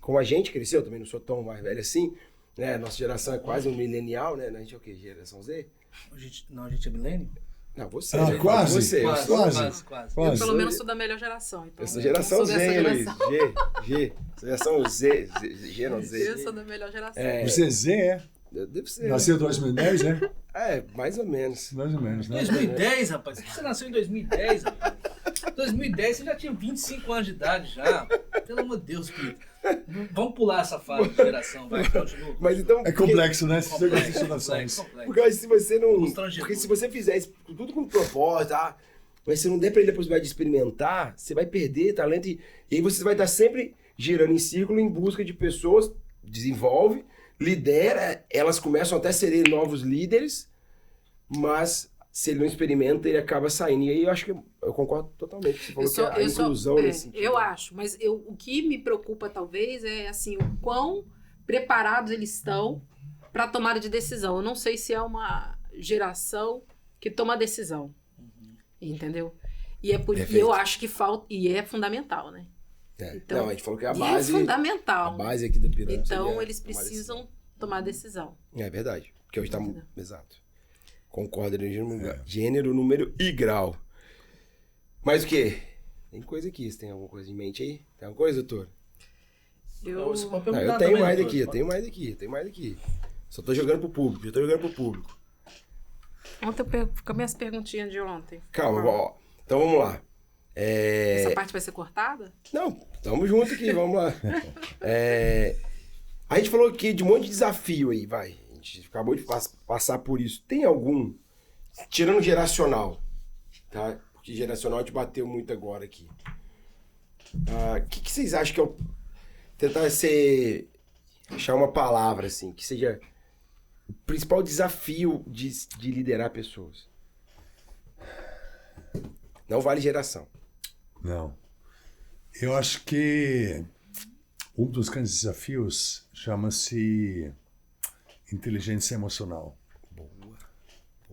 como a gente cresceu, eu também não sou tão mais velho assim, né? Nossa geração é quase um milenial, né? A gente é o quê? Geração Z? A gente é milênio? Não, você. Quase. Você. Quase. Eu, pelo menos, sou da melhor geração. Então, Eu sou geração Z, hein, Luiz? geração. G. Geração Z. G não Z. Eu sou da melhor geração. Você é Z, é? Deve ser. Nasceu em 2010, é? Mais ou menos. Mais ou menos, né? 2010, rapaz. Você nasceu em 2010, rapaz. 2010 você já tinha 25 anos de idade já. Pelo amor de Deus, Pito. Vamos pular essa fase de geração, vai, continua. Mas então... É complexo, né? Essas Complexo. gerações. Porque se você não... Constrangedor. Porque se você fizer isso tudo com propósito, mas se não der pra ele a possibilidade de experimentar, você vai perder talento e aí você vai estar sempre girando em círculo em busca de pessoas, desenvolve, lidera, elas começam até a serem novos líderes, mas se ele não experimenta, ele acaba saindo. E aí eu acho que eu concordo totalmente. Você falou que a inclusão nesse sentido. Eu acho, mas o que me preocupa talvez é assim, o quão preparados eles estão para tomada de decisão. Eu não sei se é uma geração que toma decisão. Entendeu? E eu acho que falta, e é fundamental, né? Então, não, a gente falou que é a base. É fundamental. A base aqui da pirâmide. Então eles precisam tomar decisão. É verdade. Porque hoje tá exato. Concordo, gênero, número e grau. Mas o quê? Tem coisa aqui. Você tem alguma coisa em mente aí? Tem alguma coisa, doutor? Eu tenho mais aqui, eu tenho mais aqui. Só tô jogando pro público. Ontem com minhas perguntinhas de ontem. Calma, ó. Então vamos lá. Essa parte vai ser cortada? Não, tamo junto aqui, vamos lá. A gente falou aqui de um monte de desafio aí, vai. A gente acabou de passar por isso. Tem algum, tirando geracional, tá? Porque geracional a gente bateu muito agora aqui. O que vocês acham que é o... Tentar achar uma palavra, assim, que seja o principal desafio de liderar pessoas. Não vale geração. Não. Eu acho que um dos grandes desafios chama-se inteligência emocional. Boa.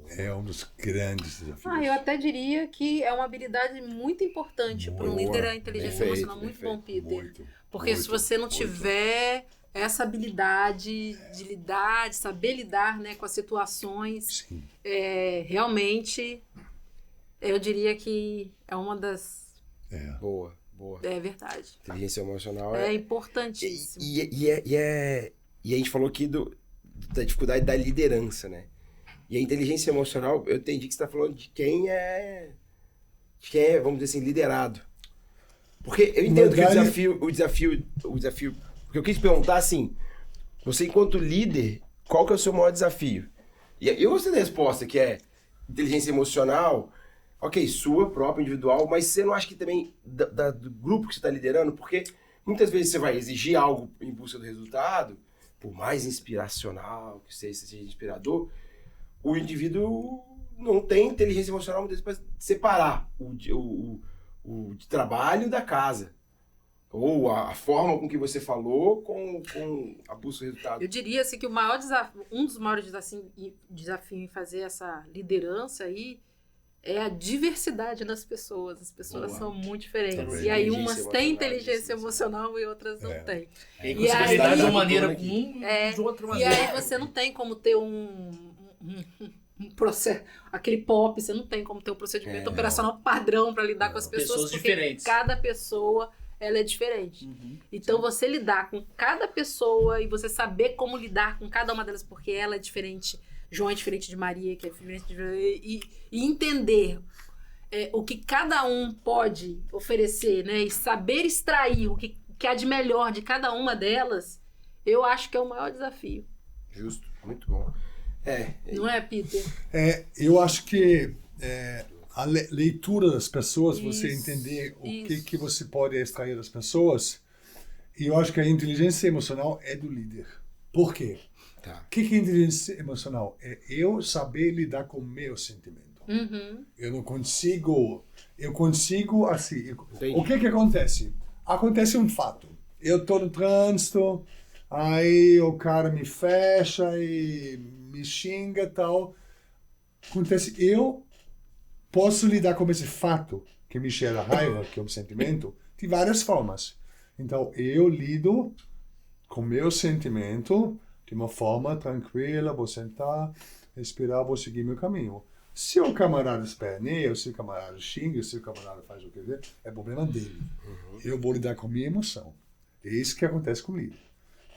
É um dos grandes desafios. Eu até diria que é uma habilidade muito importante para um líder, a inteligência Perfeito, emocional. Muito bom, Peter. Muito, Porque se você não tiver essa habilidade de lidar, de saber lidar, né, com as situações, Sim. Realmente, eu diria que é uma das... Boa. É verdade. Inteligência emocional É importantíssimo. E a gente falou aqui da dificuldade da liderança, né? E a inteligência emocional, eu entendi que você está falando de quem é, vamos dizer assim, liderado. Porque eu entendo que o desafio, porque eu quis perguntar assim, você enquanto líder, qual que é o seu maior desafio? E eu gostei da resposta, que é inteligência emocional, ok, sua própria, individual, mas você não acha que também do grupo que você está liderando? Porque muitas vezes você vai exigir algo em busca do resultado, por mais inspiracional que seja inspirador, o indivíduo não tem inteligência emocional muitas vezes para separar o trabalho da casa. Ou a forma com que você falou com a busca do resultado. Eu diria assim, que o maior desafio, um dos maiores desafios em fazer essa liderança aí é a diversidade das pessoas. As pessoas são muito diferentes. E aí umas têm inteligência emocional e outras não têm. E possibilidade de uma maneira comum de outra maneira. E aí você não tem como ter um processo, aquele POP, você não tem como ter um procedimento operacional padrão para lidar com as pessoas porque diferentes. Cada pessoa ela é diferente. Então você lidar com cada pessoa e você saber como lidar com cada uma delas porque ela é diferente. João é diferente de Maria, que é diferente de... E entender o que cada um pode oferecer, né? E saber extrair o que há de melhor de cada uma delas, eu acho que é o maior desafio. Justo, muito bom. Não é, Peter? Eu acho que a leitura das pessoas, você Isso, entender o que você pode extrair das pessoas, e eu acho que a inteligência emocional é do líder. Por quê? Tá. O que é inteligência emocional? É eu saber lidar com o meu sentimento. Eu consigo assim... Entendi. O que acontece? Acontece um fato. Eu estou no trânsito, aí o cara me fecha e me xinga e tal. Acontece, eu posso lidar com esse fato que me gera raiva, que é um sentimento, de várias formas. Então, eu lido com o meu sentimento de uma forma tranquila, vou sentar, respirar, vou seguir meu caminho. Se o camarada esperneia, se o camarada xinga, se o camarada faz o que ele é problema dele. Eu vou lidar com a minha emoção. É isso que acontece comigo.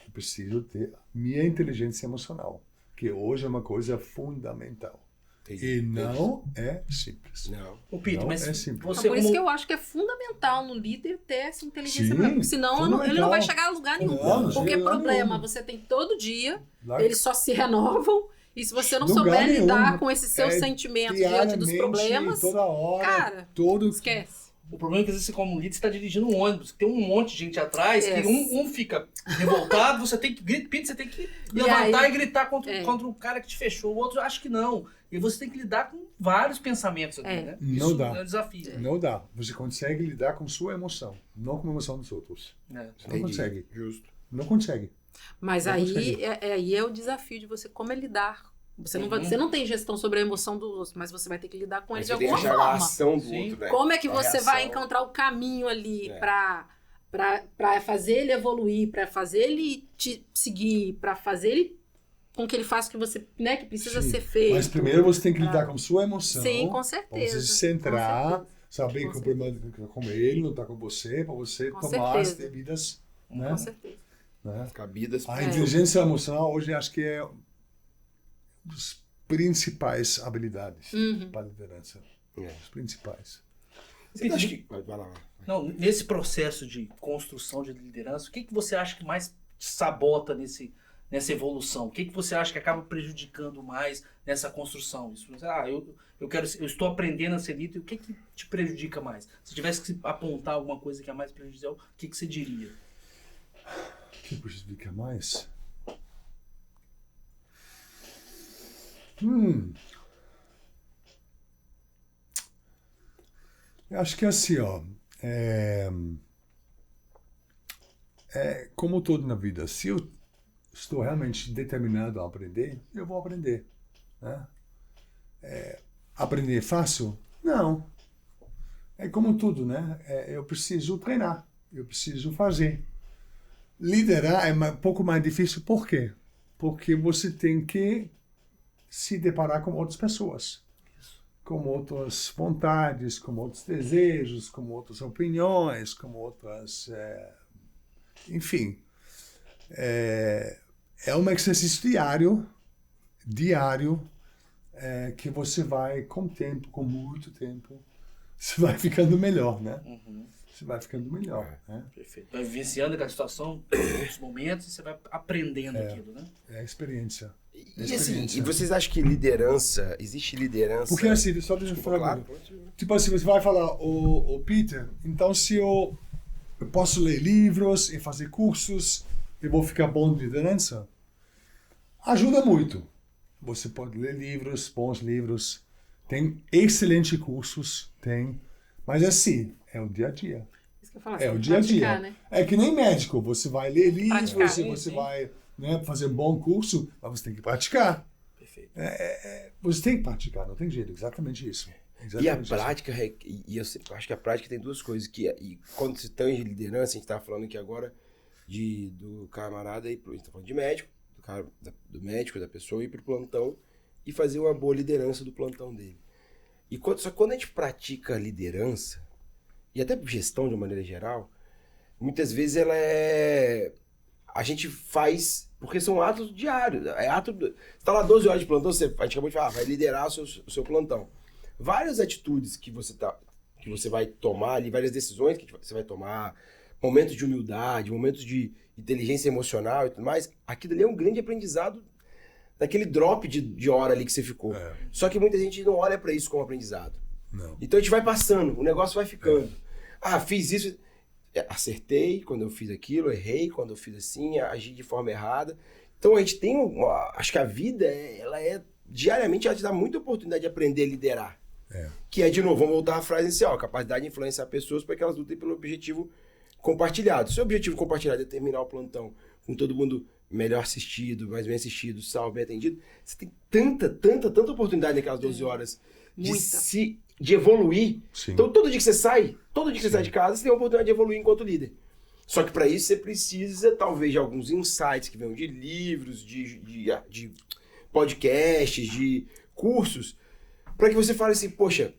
Eu preciso ter minha inteligência emocional, que hoje é uma coisa fundamental. Entendi. E não é simples. Não. O Peter, Não mas é simples. você Então, por isso como... que eu acho que é fundamental no líder ter essa inteligência Sim, emocional, porque senão fundamental. ele não vai chegar a lugar nenhum. Não, não Porque chega a lugar problema nenhum. você tem todo dia, Lá- eles só se renovam, e se você não Lugar souber nenhum. lidar com esses seus É sentimentos diante dos diariamente, problemas, toda hora, cara, todo... esquece. O problema é que às vezes você, como líder, você está dirigindo um ônibus, tem um monte de gente atrás, Yes. que um fica revoltado, você tem que gritar, você tem que E levantar aí? e gritar contra, É. contra o cara que te fechou, o outro acha que não. E você tem que lidar com vários pensamentos ali, É. né? Não Isso dá. é um desafio. Não dá. Você consegue lidar com sua emoção, não com a emoção dos outros. É. Você não consegue. Justo. Não consegue. Mas Não aí consegue. aí é o desafio de você como é lidar. Você não, você não tem gestão sobre a emoção dos outros, mas você vai ter que lidar com Mas eles de você tem que alguma chegar a forma. ação do Sim. outro, né? Como é que A você reação. vai encontrar o caminho ali É. pra fazer ele evoluir, pra fazer ele te seguir, pra fazer ele com que ele faça o que você, né, que precisa Sim. ser feito. Mas primeiro você tem que lidar com sua emoção. Sim, com Pra certeza. você se centrar, com certeza. saber Com que o problema é com ele, não está com você, para você Com tomar as certeza. devidas. Né? Com certeza. Né? Cabidas. A inteligência emocional hoje acho que é uma das principais habilidades Uhum. para a liderança. É. As principais. Você acha que... Vai lá. Não, nesse processo de construção de liderança, o que você acha que mais te sabota nessa evolução? O que você acha que acaba prejudicando mais nessa construção? Isso, eu estou aprendendo a ser líder, o que te prejudica mais? Se tivesse que apontar alguma coisa que é mais prejudicial, o que você diria? O que prejudica mais? Eu acho que é assim, ó. Como tudo na vida, se eu estou realmente determinado a aprender, eu vou aprender. Né? Aprender é fácil? Não. É como tudo, né? Eu preciso treinar, eu preciso fazer. Liderar é um pouco mais difícil, por quê? Porque você tem que se deparar com outras pessoas, com outras vontades, com outros desejos, com outras opiniões, com outras... enfim, é um exercício diário, que você vai, com tempo, com muito tempo, você vai ficando melhor, né? Você vai ficando melhor, né? Perfeito. Vai vivenciando aquela situação, em outros momentos, e você vai aprendendo aquilo, né? É a experiência. E assim, e vocês acham que liderança, existe liderança... Porque assim, só deixa eu falar claro. tipo assim, você vai falar, o Peter, então se eu posso ler livros e fazer cursos, eu vou ficar bom de liderança? Ajuda muito. Você pode ler livros, bons livros, tem excelentes cursos, mas assim, é o dia a dia. Isso que eu falo, É você o tem que dia a dia. praticar, né? É que nem médico, você vai ler livros, Praticar. você Sim. vai, né, fazer um bom curso, mas você tem que praticar. Perfeito. Você tem que praticar, não tem jeito, exatamente isso. E a Exatamente isso. prática, e eu acho que a prática tem duas coisas, e quando se tange liderança, a gente estava falando aqui agora do camarada, a gente tá falando de médico, do médico, da pessoa ir pro plantão e fazer uma boa liderança do plantão dele. Só que quando a gente pratica liderança, e até gestão de uma maneira geral, muitas vezes a gente faz, porque são atos diários, você tá lá 12 horas de plantão, a gente acabou de falar, vai liderar o seu plantão. Várias atitudes que você vai tomar ali, várias decisões que você vai tomar, momentos de humildade, momentos de inteligência emocional e tudo mais, aquilo ali é um grande aprendizado daquele drop de hora ali que você ficou. Só que muita gente não olha pra isso como aprendizado. Não. Então a gente vai passando, o negócio vai ficando. Fiz isso, acertei quando eu fiz aquilo, errei quando eu fiz assim, agi de forma errada. Então a gente tem acho que a vida, diariamente, ela te dá muita oportunidade de aprender a liderar. Que é, de novo, vamos voltar à frase inicial, a capacidade de influenciar pessoas para que elas lutem pelo objetivo compartilhado. Se o objetivo compartilhado é terminar o plantão com todo mundo melhor assistido, mais bem assistido, salvo, bem atendido, você tem tanta oportunidade naquelas 12 horas de evoluir. Sim. Então, todo dia que você sai de casa, você tem a oportunidade de evoluir enquanto líder. Só que para isso você precisa, talvez, de alguns insights que venham de livros, de podcasts, de cursos, para que você fale assim, poxa,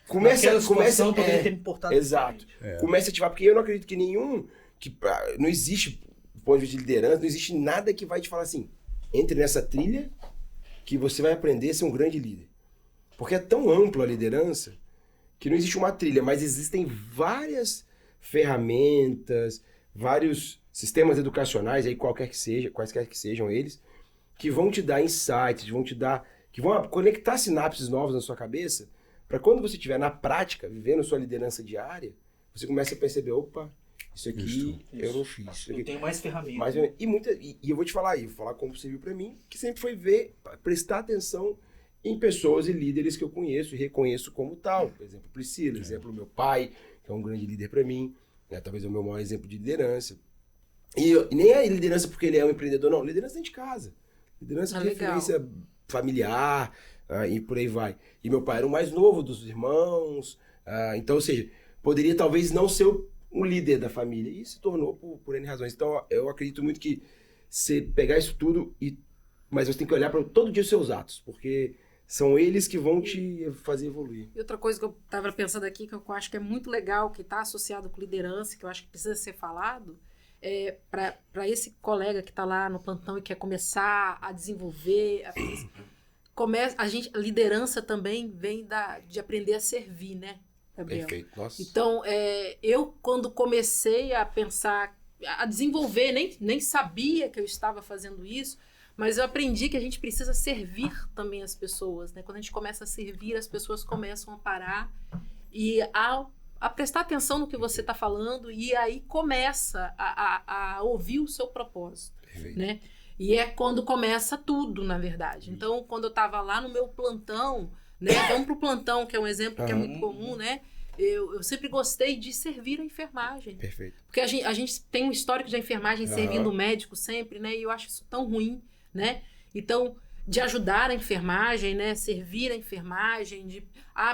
comece a ter me importado. Exato. Comece a ativar, porque eu não acredito que não existe, do ponto de vista de liderança, não existe nada que vai te falar assim, entre nessa trilha que você vai aprender a ser um grande líder. Porque é tão ampla a liderança que não existe uma trilha, mas existem várias ferramentas, vários sistemas educacionais, aí quaisquer que sejam eles, que vão te dar insights, que vão conectar sinapses novas na sua cabeça, para quando você estiver na prática, vivendo sua liderança diária, você começa a perceber, opa, isso aqui eu não fiz. Eu tenho mais ferramentas. E eu vou te falar aí, vou falar como serviu para mim, que sempre foi prestar atenção em pessoas e líderes que eu conheço e reconheço como tal. Por exemplo, Priscila, exemplo, meu pai, que é um grande líder para mim, né? Talvez é o meu maior exemplo de liderança. E nem é liderança porque ele é um empreendedor, não. Liderança dentro de casa. Liderança de referência familiar e por aí vai. E meu pai era o mais novo dos irmãos. Então, ou seja, poderia talvez não ser um líder da família. E se tornou por N razões. Então, eu acredito muito que você pegar isso tudo, mas você tem que olhar para todo dia os seus atos. Porque são eles que vão te fazer evoluir. E outra coisa que eu estava pensando aqui, que eu acho que é muito legal, que está associado com liderança, que eu acho que precisa ser falado, para esse colega que está lá no plantão e quer começar a desenvolver, a liderança também vem de aprender a servir, né, Gabriel? Perfeito, nossa. Então, eu quando comecei a pensar, a desenvolver, nem sabia que eu estava fazendo isso, mas eu aprendi que a gente precisa servir também as pessoas, né? Quando a gente começa a servir, as pessoas começam a parar e a prestar atenção no que você está falando e aí começa a ouvir o seu propósito, né? E é quando começa tudo, na verdade. Então, quando eu estava lá no meu plantão, né? Vamos para o plantão, que é um exemplo que é muito comum, né? Eu sempre gostei de servir a enfermagem. Perfeito. Porque a gente tem um histórico de enfermagem servindo o médico sempre, né? E eu acho isso tão ruim, né? Então, de ajudar a enfermagem, né? Servir a enfermagem,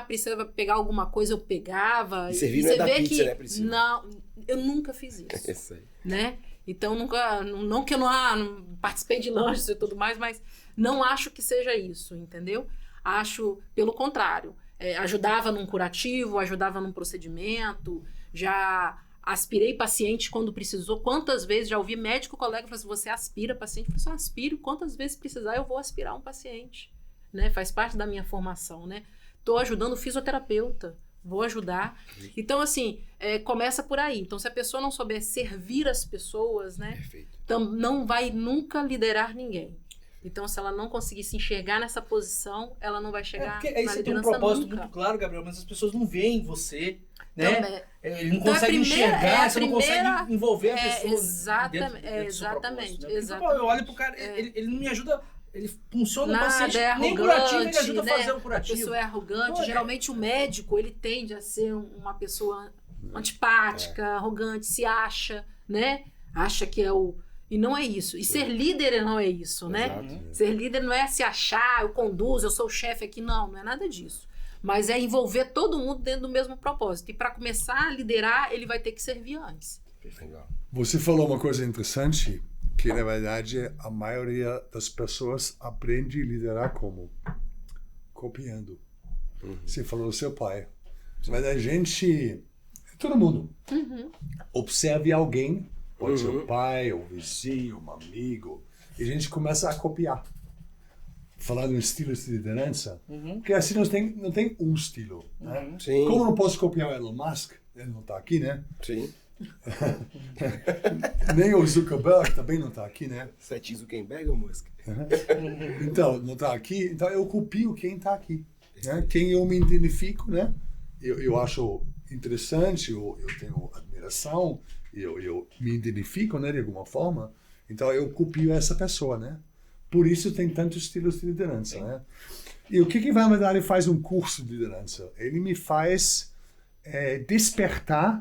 precisava pegar alguma coisa, eu pegava. E servir não é da pizza, né, Priscila? Não, eu nunca fiz isso. Isso aí. Né? Então, não que eu não participei de lanches e tudo mais, mas não acho que seja isso, entendeu? Acho, pelo contrário, ajudava num curativo, ajudava num procedimento, já aspirei paciente quando precisou. Quantas vezes já ouvi médico colega falar assim, você aspira paciente? Eu falei, aspiro, quantas vezes precisar eu vou aspirar um paciente, né? Faz parte da minha formação, né? Estou ajudando o fisioterapeuta, vou ajudar. Então, assim, começa por aí. Então, se a pessoa não souber servir as pessoas, né? Então, não vai nunca liderar ninguém. Então, se ela não conseguir se enxergar nessa posição, ela não vai chegar na liderança nunca. Você tem um propósito muito claro, Gabriel, mas as pessoas não veem você, né? Ele não consegue enxergar, você não consegue envolver a pessoa. Exatamente. Eu olho pro cara, ele não me ajuda, ele funciona no paciente, nem arrogante, curativo, ele ajuda né? a fazer um curativo. A pessoa é arrogante, geralmente o médico, ele tende a ser uma pessoa antipática, arrogante, se acha, né? Acha que é o... E não é isso. E ser líder não é isso, né? Exato. Ser líder não é se achar, eu conduzo, eu sou o chefe aqui. Não é nada disso. Mas é envolver todo mundo dentro do mesmo propósito. E para começar a liderar, ele vai ter que servir antes. Você falou uma coisa interessante, que na verdade a maioria das pessoas aprende a liderar como? Copiando. Você falou do seu pai. Mas a gente, todo mundo, observe alguém, pode ser o pai, o vizinho, um amigo, e a gente começa a copiar. Falando em estilo de liderança, porque assim não tem um estilo. Né? Sim. Como eu não posso copiar o Elon Musk, ele não está aqui, né? Sim. Nem o Zuckerberg também não está aqui, né? Sete Zuckerberg ou Musk? Então, não está aqui, então eu copio quem está aqui. Né? Quem eu me identifico, né? Eu acho interessante, eu tenho admiração, eu me identifico, né, de alguma forma, então eu copio essa pessoa, né? Por isso tem tantos estilos de liderança, né? E o que vai me dar? Ele faz um curso de liderança. Ele me faz despertar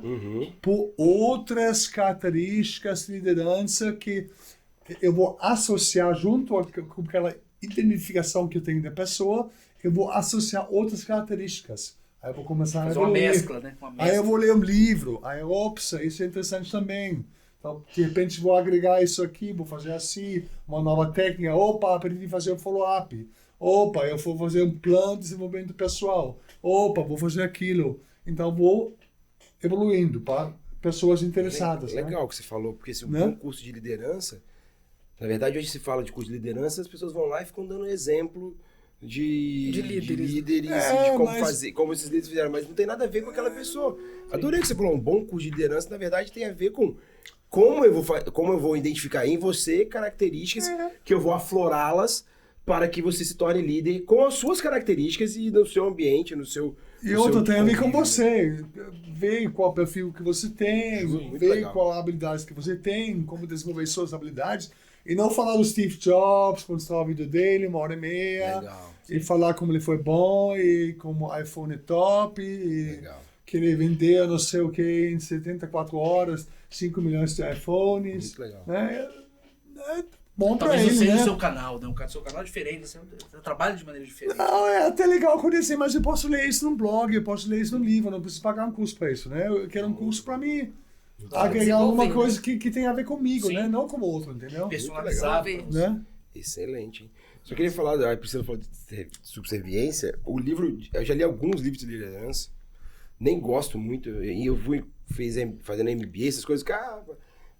por outras características de liderança que eu vou associar junto com aquela identificação que eu tenho da pessoa, eu vou associar outras características. Aí eu vou começar Fazer a uma evoluir. mescla, né? Uma Aí mescla. eu vou ler um livro, aí ops, isso é interessante também. Então, de repente vou agregar isso aqui, vou fazer assim, uma nova técnica. Opa, aprendi a fazer um follow-up. Opa, eu vou fazer um plano de desenvolvimento pessoal. Opa, vou fazer aquilo. Então vou evoluindo para pessoas interessadas. Legal né? que você falou, porque se Né? um curso de liderança, na verdade hoje se fala de curso de liderança, as pessoas vão lá e ficam dando exemplo de líderes de como fazer, como esses líderes fizeram, mas não tem nada a ver com aquela pessoa. Adorei que você falou, um bom curso de liderança, na verdade, tem a ver com como eu vou identificar em você características que eu vou aflorá-las para que você se torne líder com as suas características e no seu ambiente, no seu... E no outro seu tem a ver com convívio, né? você. Ver qual perfil que você tem, Muito ver legal. qual habilidades que você tem, como desenvolver suas habilidades. E não falar do Steve Jobs, mostrar o vídeo dele, 1h30. Legal. E falar como ele foi bom, e como o iPhone é top, e Legal. que ele vendeu não sei o que em 74 horas, 5 milhões de iPhones. Muito legal. Né? É bom pra Talvez não ele, seja né? o seu canal, né? O seu canal é diferente, você trabalha de maneira diferente. Não, é até legal conhecer, mas eu posso ler isso num blog, eu posso ler isso num livro, eu não preciso pagar um curso para isso, né? Eu quero um curso para mim agregar alguma Desenvolver, coisa que tem a ver comigo, Sim. né? Não como outro, entendeu? Personalizado. Desenvolver. Né? Excelente, hein? Só queria falar, a Priscila falou de subserviência, o livro, eu já li alguns livros de liderança, nem gosto muito, e eu fui fazendo MBA, essas coisas,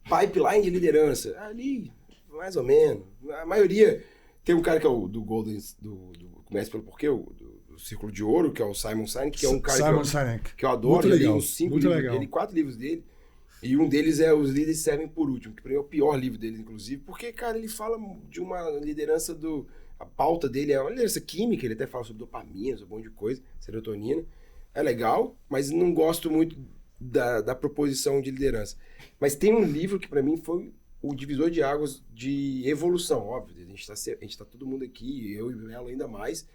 pipeline de liderança, ali, mais ou menos, a maioria, tem um cara que é o do Golden, começa pelo porquê, do Círculo de Ouro, que é o Simon Sinek, que é um cara Simon Sinek. que eu adoro, Muito eu li legal, uns 5 muito livros legal. dele, 4 livros dele, e um deles é Os Líderes Servem por Último, que pra mim é o pior livro dele, inclusive, porque, cara, ele fala de uma liderança a pauta dele é uma liderança química, ele até fala sobre dopamina, sobre um monte de coisa, serotonina. É legal, mas não gosto muito da proposição de liderança. Mas tem um livro que pra mim foi o divisor de águas de evolução, óbvio. A gente tá todo mundo aqui, eu e o Melo ainda mais,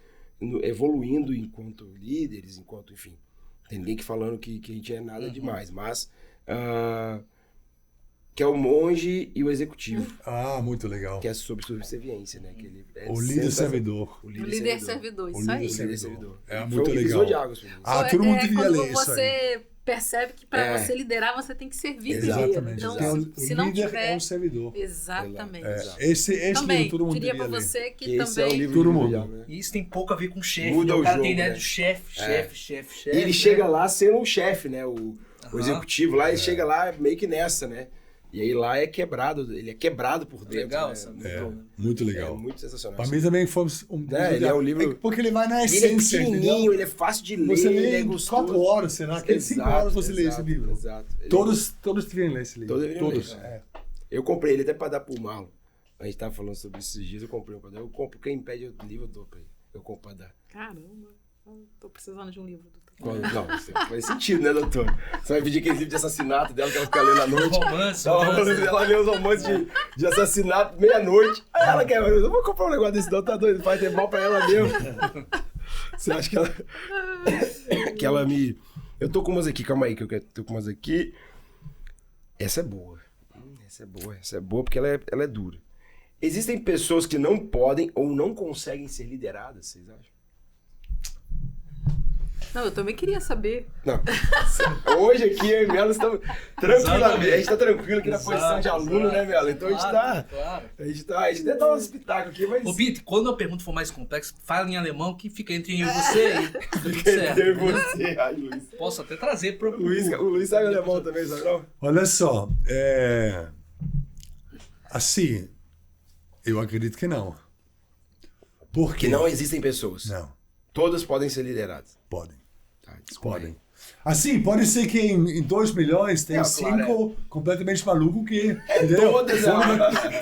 evoluindo enquanto líderes, enquanto, enfim. Tem ninguém que falando que a gente é nada demais, mas... que é o Monge e o Executivo, Ah, muito legal. que é sobre subserviência, né? Que ele é O líder sensacional. servidor. O O líder servidor, isso aí. O líder servidor. É Foi muito um divisor legal. de águas pra mim. Ah, todo mundo devia quando ler isso aí. você percebe que para É. você liderar, você tem que servir Exatamente. primeiro. Então, Porque se o não líder tiver... é um servidor. Exatamente. Exato. Esse Também, livro todo mundo diria devia para ler. você que Esse é o também... livro Todo de mundo. Diabo, né? E isso tem pouco a ver com chefe. Muda né? o O cara jogo, tem ideia né? de chefe. E ele né? chega lá sendo um chefe, né? O Aham. executivo lá, ele chega lá meio que nessa, né? E aí lá é quebrado, ele é quebrado por dentro. Legal né? essa Muito É legal. muito sensacional. Para mim também foi Ele é um livro- Porque ele vai na Ele é essência, pequenininho, entendeu? ele é fácil de ler, Você ele lê é em gostoso. 4 horas, sei lá, que 5 horas você lê esse livro. Exato. Ele- Todos deveriam ler esse livro. Todos deveriam Todos. ler, Eu comprei ele até pra dar pro Marlon. A gente tava falando sobre isso esses dias, eu comprei um pra dar. Eu compro, quem pede o livro eu dou pra ele. Eu compro pra dar. Caramba, eu tô precisando de um livro. Não, isso faz sentido, né, doutor? Você vai pedir aquele livro de assassinato dela que ela fica lendo à noite. Romance, Ela lê os romances de assassinato meia-noite. Aí ela quer, eu não vou comprar um negócio desse não, tá doido, vai ter mal pra ela mesmo. Você acha que ela... que ela me... Eu tô com umas aqui, calma aí, que eu tô com umas aqui. Essa é boa. Essa é boa porque ela é dura. Existem pessoas que não podem ou não conseguem ser lideradas, vocês acham? Não, eu também queria saber. Não. Hoje aqui, eu e Melo estamos tranquilamente. Exatamente. A gente tá tranquilo aqui na posição de aluno, né, Melo? Então Claro. a gente até dá um espetáculo aqui, mas. Ô, Bit, quando a pergunta for mais complexa, fala em alemão que fica entre eu e você e tudo certo. Eu e você, ai, Luiz. Posso até trazer pro... O Luiz sabe alemão também, sabe não? Olha só, assim, eu acredito que não. Por quê? Que não existem pessoas. Não, Todas podem ser lideradas. podem. Tá, desculpa aí. Podem. Assim, pode ser que em 2 milhões tem É, 5 claro, completamente malucos que... entendeu? todas,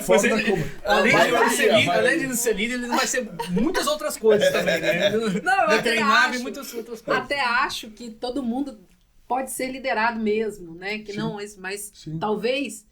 Fora da curva. Além Vai de não ser varia, líder, vai além de não ser líder, ele vai ser muitas outras coisas também, né? Não, eu até Veterinário e acho. muitas outras coisas. Até acho que todo mundo pode ser liderado mesmo, né? Que Sim. não, mas Sim. talvez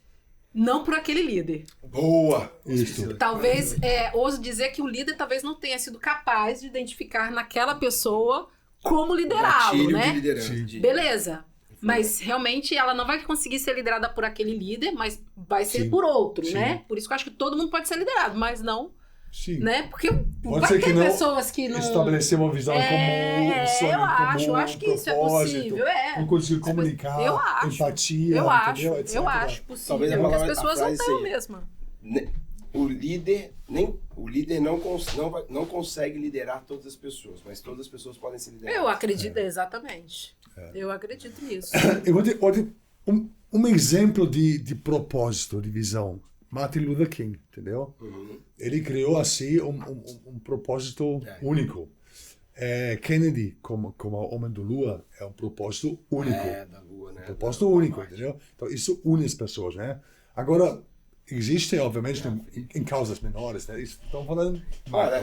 não por aquele líder. Boa! Isso. Talvez, ouso dizer que o líder talvez não tenha sido capaz de identificar naquela pessoa como liderá-lo, Gatilho né? de liderança. Sim. Beleza. Mas realmente ela não vai conseguir ser liderada por aquele líder, mas vai ser Sim. por outro, Sim. né? Por isso que eu acho que todo mundo pode ser liderado, mas não Sim. Né? Porque Pode vai ser que ter não pessoas que não... estabelecer uma visão comum, um sonho eu acho que isso é propósito, possível, não conseguir comunicar, eu acho, empatia, eu entendeu? acho, Etc. eu acho possível, Talvez porque as a pessoas não frase têm a seja, mesma. O líder não consegue liderar todas as pessoas, mas todas as pessoas podem ser lideradas. Eu acredito, exatamente. Eu acredito nisso. Eu vou ter um exemplo de propósito, de visão. Martin Luther King, entendeu? Ele criou assim um propósito único. Kennedy, como homem da Lua, é um propósito único. Da Lua, né? Um propósito único, entendeu? Então isso une as pessoas, né? Agora, existe, obviamente, em causas menores, né? Estão falando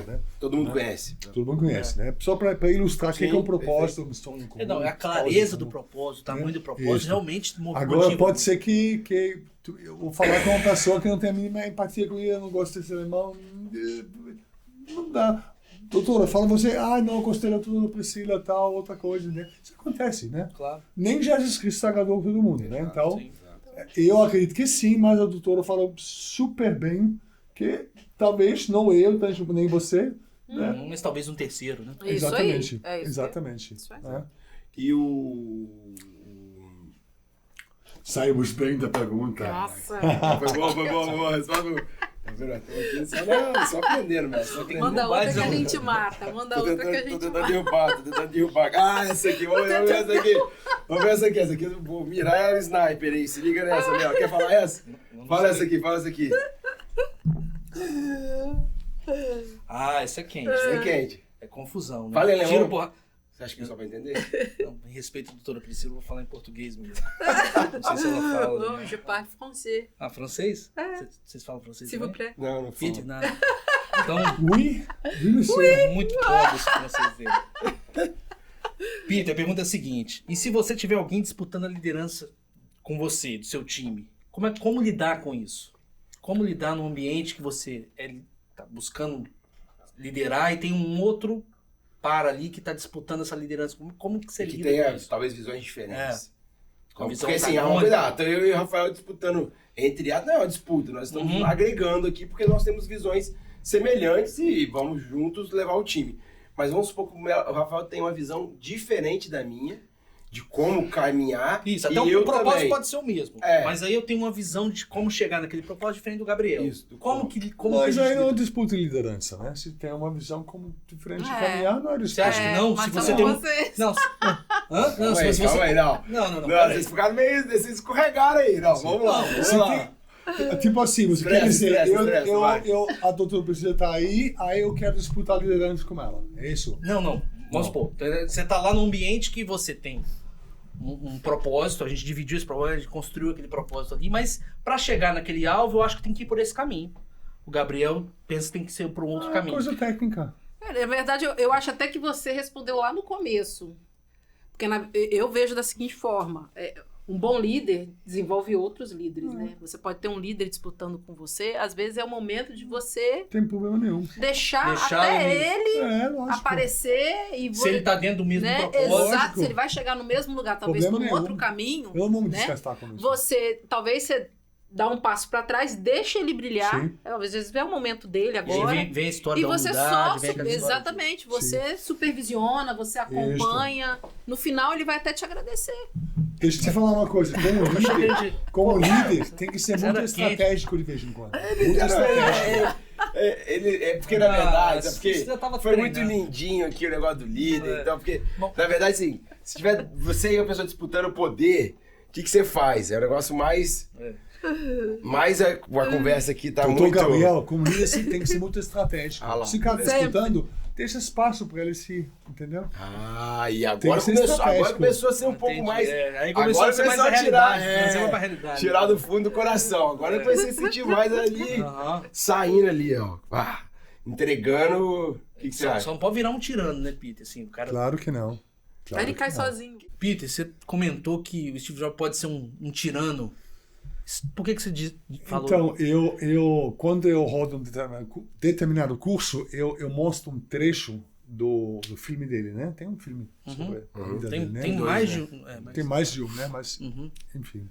né? Todo mundo conhece. Todo mundo conhece, né? Só para ilustrar o que é um propósito, um sonho comum. Não, é a clareza do propósito, o tamanho do propósito, Isso. realmente motiva. Agora, pode ser que eu vou falar com uma pessoa que não tem a mínima empatia comigo, eu não gosto desse alemão, não dá. Doutora, fala você, não, eu gostei da doutora Priscila, tal, outra coisa, né? Isso acontece, né? Claro. Nem Jesus Cristo agradou todo mundo, né? Então, Sim. eu acredito que sim, mas a doutora falou super bem que talvez não eu, nem você, né? Mas talvez um terceiro, né? Isso Exatamente. aí. Exatamente. Isso aí. Né? E Saímos bem da pergunta. Nossa. Foi bom. Responde. Só aprendendo, mesmo. Só aprendendo. Manda outra que a Vai, gente mata. Manda outra que a gente Tô mata. tentando derrubar. Essa aqui, vamos ver essa aqui. Essa aqui eu vou mirar a sniper aí. Se liga nessa, Léo. Quer falar essa? Fala essa aqui. Esse é quente. Isso é quente. É confusão, né? Fala em alemão. Tiro, porra. Você acha que o pessoal vai entender? Não, em respeito à doutora Priscila, eu vou falar em português mesmo. Não sei se ela fala. Não, je parle français. Francês? Vocês falam francês S'il vous também? plaît. Não Pete, fala. nada. Então, Oui, monsieur. é muito pobre esse francês dele. Peter, a pergunta é a seguinte. E se você tiver alguém disputando a liderança com você, do seu time, como lidar com isso? Como lidar num ambiente que você está buscando liderar e tem um outro ali que está disputando essa liderança? Como que você Que lida tenha, com isso? talvez, visões diferentes. Com visão Porque assim, antagônica. eu e o Rafael disputando entre não é uma disputa, nós estamos agregando aqui porque nós temos visões semelhantes e vamos juntos levar o time. Mas vamos supor que o Rafael tem uma visão diferente da minha, de como caminhar. Isso, e até eu o propósito também. pode ser o mesmo. É. Mas aí eu tenho uma visão de como chegar naquele propósito diferente do Gabriel. Isso, Como que Mas a aí gente não é lida? disputa de liderança, né? Se tem uma visão como diferente de É. caminhar, não é Você disputa. acha que não? mas Se são você tem um... vocês. Não, Não, Calma se aí, você... não. Não, Não, vocês ficaram meio. Vocês escorregaram aí. Não, vamos lá. Se tipo assim, você quer dizer, Estresse, a doutora Priscila tá aí eu quero disputar a liderança com ela. É isso? Não. Vamos supor, você tá lá num ambiente que você tem um propósito, a gente dividiu esse propósito, a gente construiu aquele propósito ali, mas para chegar naquele alvo, eu acho que tem que ir por esse caminho. O Gabriel pensa que tem que ser por um outro caminho. Coisa técnica. Na verdade, eu acho até que você respondeu lá no começo. Porque eu vejo da seguinte forma. Um bom líder desenvolve outros líderes, né? Você pode ter um líder disputando com você. Às vezes é o momento de você Não tem problema nenhum. deixar Deixar ele Lógico. aparecer e Se ele tá dentro do mesmo né? propósito, Exato, se ele vai chegar no mesmo lugar, talvez por Problema um nenhum. outro caminho, Eu não vou me né? desgastar com isso. Talvez você dá um passo para trás, deixa ele brilhar. Sim. Às vezes é o momento dele e agora. vem a história E da você humildade, só, vem aquela história. exatamente, você supervisiona, você acompanha. No final ele vai até te agradecer. Deixa eu te falar uma coisa. Como líder, tem que ser Mas muito era estratégico de vez em quando. Muito estratégico. Porque na verdade, você já tava foi muito treinando. lindinho aqui o negócio do líder. É. Então, porque, Bom. na verdade, assim, se tiver você e a pessoa disputando o poder, o que você faz? É o negócio mais. Mais a conversa aqui tá Doutor muito. Gabriel, como líder, sim, tem que ser muito estratégico. Ah lá. Se o cara tá Sempre. escutando, deixa espaço pra ele se. Entendeu? E Tem agora que ser começou, estratégico. a ser um pouco Entendi. mais. Aí começou a ser mais a tirar, realidade. Começou pra realidade. tirar do fundo do coração. Agora comecei a sentir mais ali, Aham. saindo ali, ó. Entregando. O que você acha? Só não pode virar um tirano, né, Peter? Assim, o cara... Claro que não. Aí Claro ele que cai não. sozinho. Peter, você comentou que o Steve Jobs pode ser um tirano. Por que você falou? Então, quando eu rodo um determinado curso, eu mostro um trecho do filme dele, né? Tem um filme sobre a vida Tem, dele, né? tem Dois, mais né? de um. Tem mais de um, né? Mas, Uhum. enfim.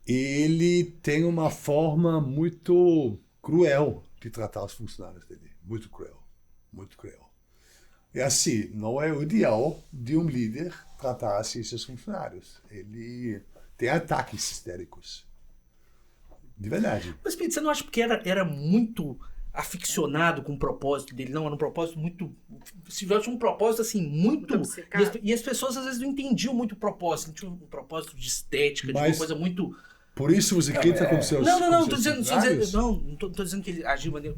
Ele tem uma forma muito cruel de tratar os funcionários dele. Muito cruel. Muito cruel. E assim, não é o ideal de um líder tratar assim seus funcionários. Ele tem ataques histéricos. De verdade. Mas, Pedro, você não acha que era muito aficionado com o propósito dele? Não, era um propósito muito... Se tivesse um propósito, assim, muito... E as pessoas, às vezes, não entendiam muito o propósito. Não tinha um propósito de estética, de uma coisa muito... Por isso você grita com seus Não, tô dizendo que ele agiu de maneira...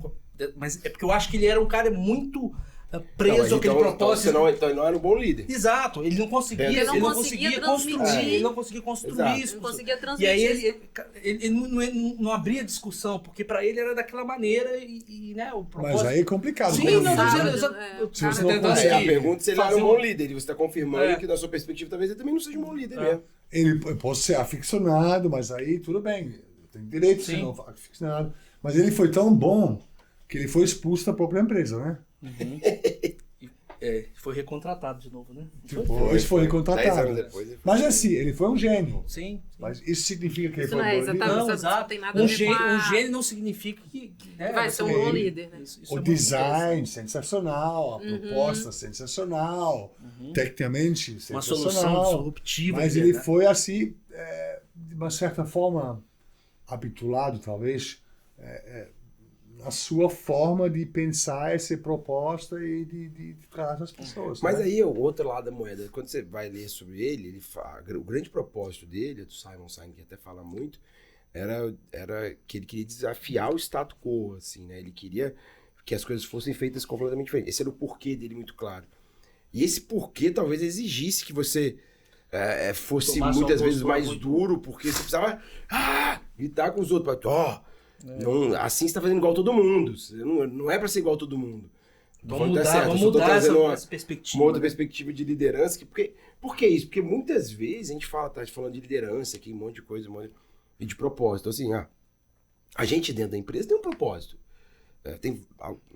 Mas é porque eu acho que ele era um cara muito... preso àquele propósito. Então ele não era um bom líder. Exato, ele não conseguia construir isso. Ele não conseguia transmitir. E aí ele não abria discussão, porque para ele era daquela maneira e né, o propósito... Mas aí é complicado. Sim, não, a pergunta se ele era um bom líder, e você está confirmando que na sua perspectiva talvez ele também não seja um bom líder mesmo. Ele pode ser aficionado, mas aí tudo bem. Tem direito de ser não aficionado. Mas ele foi tão bom que ele foi expulso da própria empresa, né? Uhum. Foi recontratado de novo, né? Depois foi recontratado. Depois, mas assim, ele foi um gênio. Sim. Mas isso significa que ele foi um bom líder? Não, exato. Não tem nada a ver com um gênio não significa que né, vai ser um bom líder. Né? O design sensacional, a proposta sensacional, tecnicamente sensacional. Uma solução disruptiva. Mas ele foi assim, de uma certa forma, habituado talvez, a sua forma de pensar essa proposta e de tratar as pessoas. Mas né? aí o outro lado da moeda, quando você vai ler sobre ele fala, o grande propósito dele, do Simon Sinek, que até fala muito, era que ele queria desafiar o status quo, assim, né? Ele queria que as coisas fossem feitas completamente diferentes. Esse era o porquê dele muito claro. E esse porquê talvez exigisse que você fosse muitas vezes mais duro, porque você precisava gritar com os outros, não, assim você está fazendo igual a todo mundo. Não é para ser igual a todo mundo. Vamos mudar essa perspectiva. Uma outra perspectiva de liderança. Por que isso? Porque muitas vezes a gente tá falando de liderança aqui, um monte de coisa, e de propósito. Assim, a gente dentro da empresa tem um propósito. Tem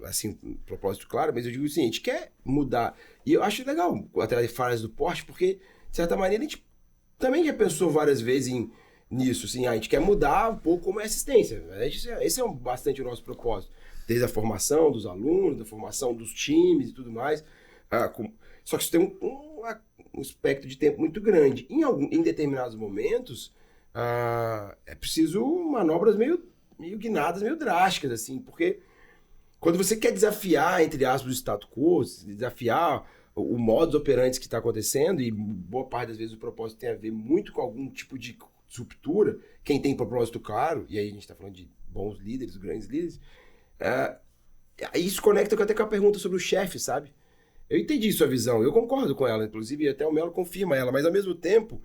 assim, um propósito claro, mas eu digo assim, a gente quer mudar. E eu acho legal até a frase do Porsche, porque, de certa maneira, a gente também já pensou várias vezes nisso, assim, a gente quer mudar um pouco como é a assistência. Esse é bastante o nosso propósito. Desde a formação dos alunos, da formação dos times e tudo mais. Só que isso tem um espectro de tempo muito grande. Em determinados momentos, é preciso manobras meio guinadas, meio drásticas, assim, porque quando você quer desafiar, entre aspas, o status quo, desafiar o modus operandi que está acontecendo, e boa parte das vezes o propósito tem a ver muito com algum tipo de ruptura, quem tem propósito claro, e aí a gente está falando de bons líderes, grandes líderes, isso conecta até com a pergunta sobre o chefe, sabe? Eu entendi sua visão, eu concordo com ela, inclusive até o Melo confirma ela, mas ao mesmo tempo,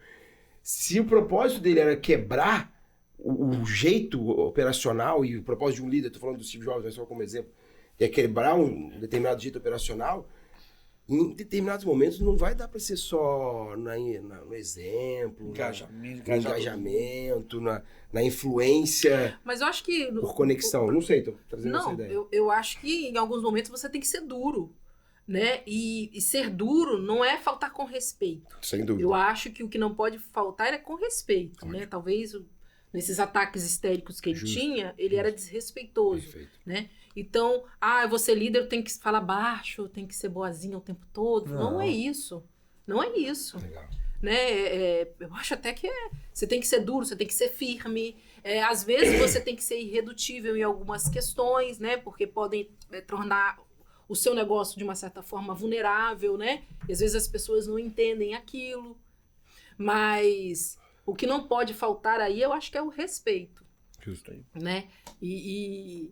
se o propósito dele era quebrar o jeito operacional, e o propósito de um líder, estou falando do Steve Jobs, mas só como exemplo, é quebrar um determinado jeito operacional, em determinados momentos não vai dar para ser só no exemplo, no engajamento, na influência. Mas eu acho que por conexão, não sei, estou trazendo essa ideia. Eu acho que em alguns momentos você tem que ser duro, né? E ser duro não é faltar com respeito. Sem dúvida. Eu acho que o que não pode faltar é com respeito, né? Talvez nesses ataques histéricos que ele tinha, ele era desrespeitoso. Perfeito. Né? Então, eu vou ser líder, eu tenho que falar baixo, eu tenho que ser boazinha o tempo todo. Não é isso. Não é isso. Legal. Né? Eu acho até que você tem que ser duro, você tem que ser firme. Às vezes você tem que ser irredutível em algumas questões, né? Porque podem tornar o seu negócio de uma certa forma vulnerável, né? E às vezes as pessoas não entendem aquilo. Mas o que não pode faltar aí, eu acho que é o respeito. Justo aí. Né? E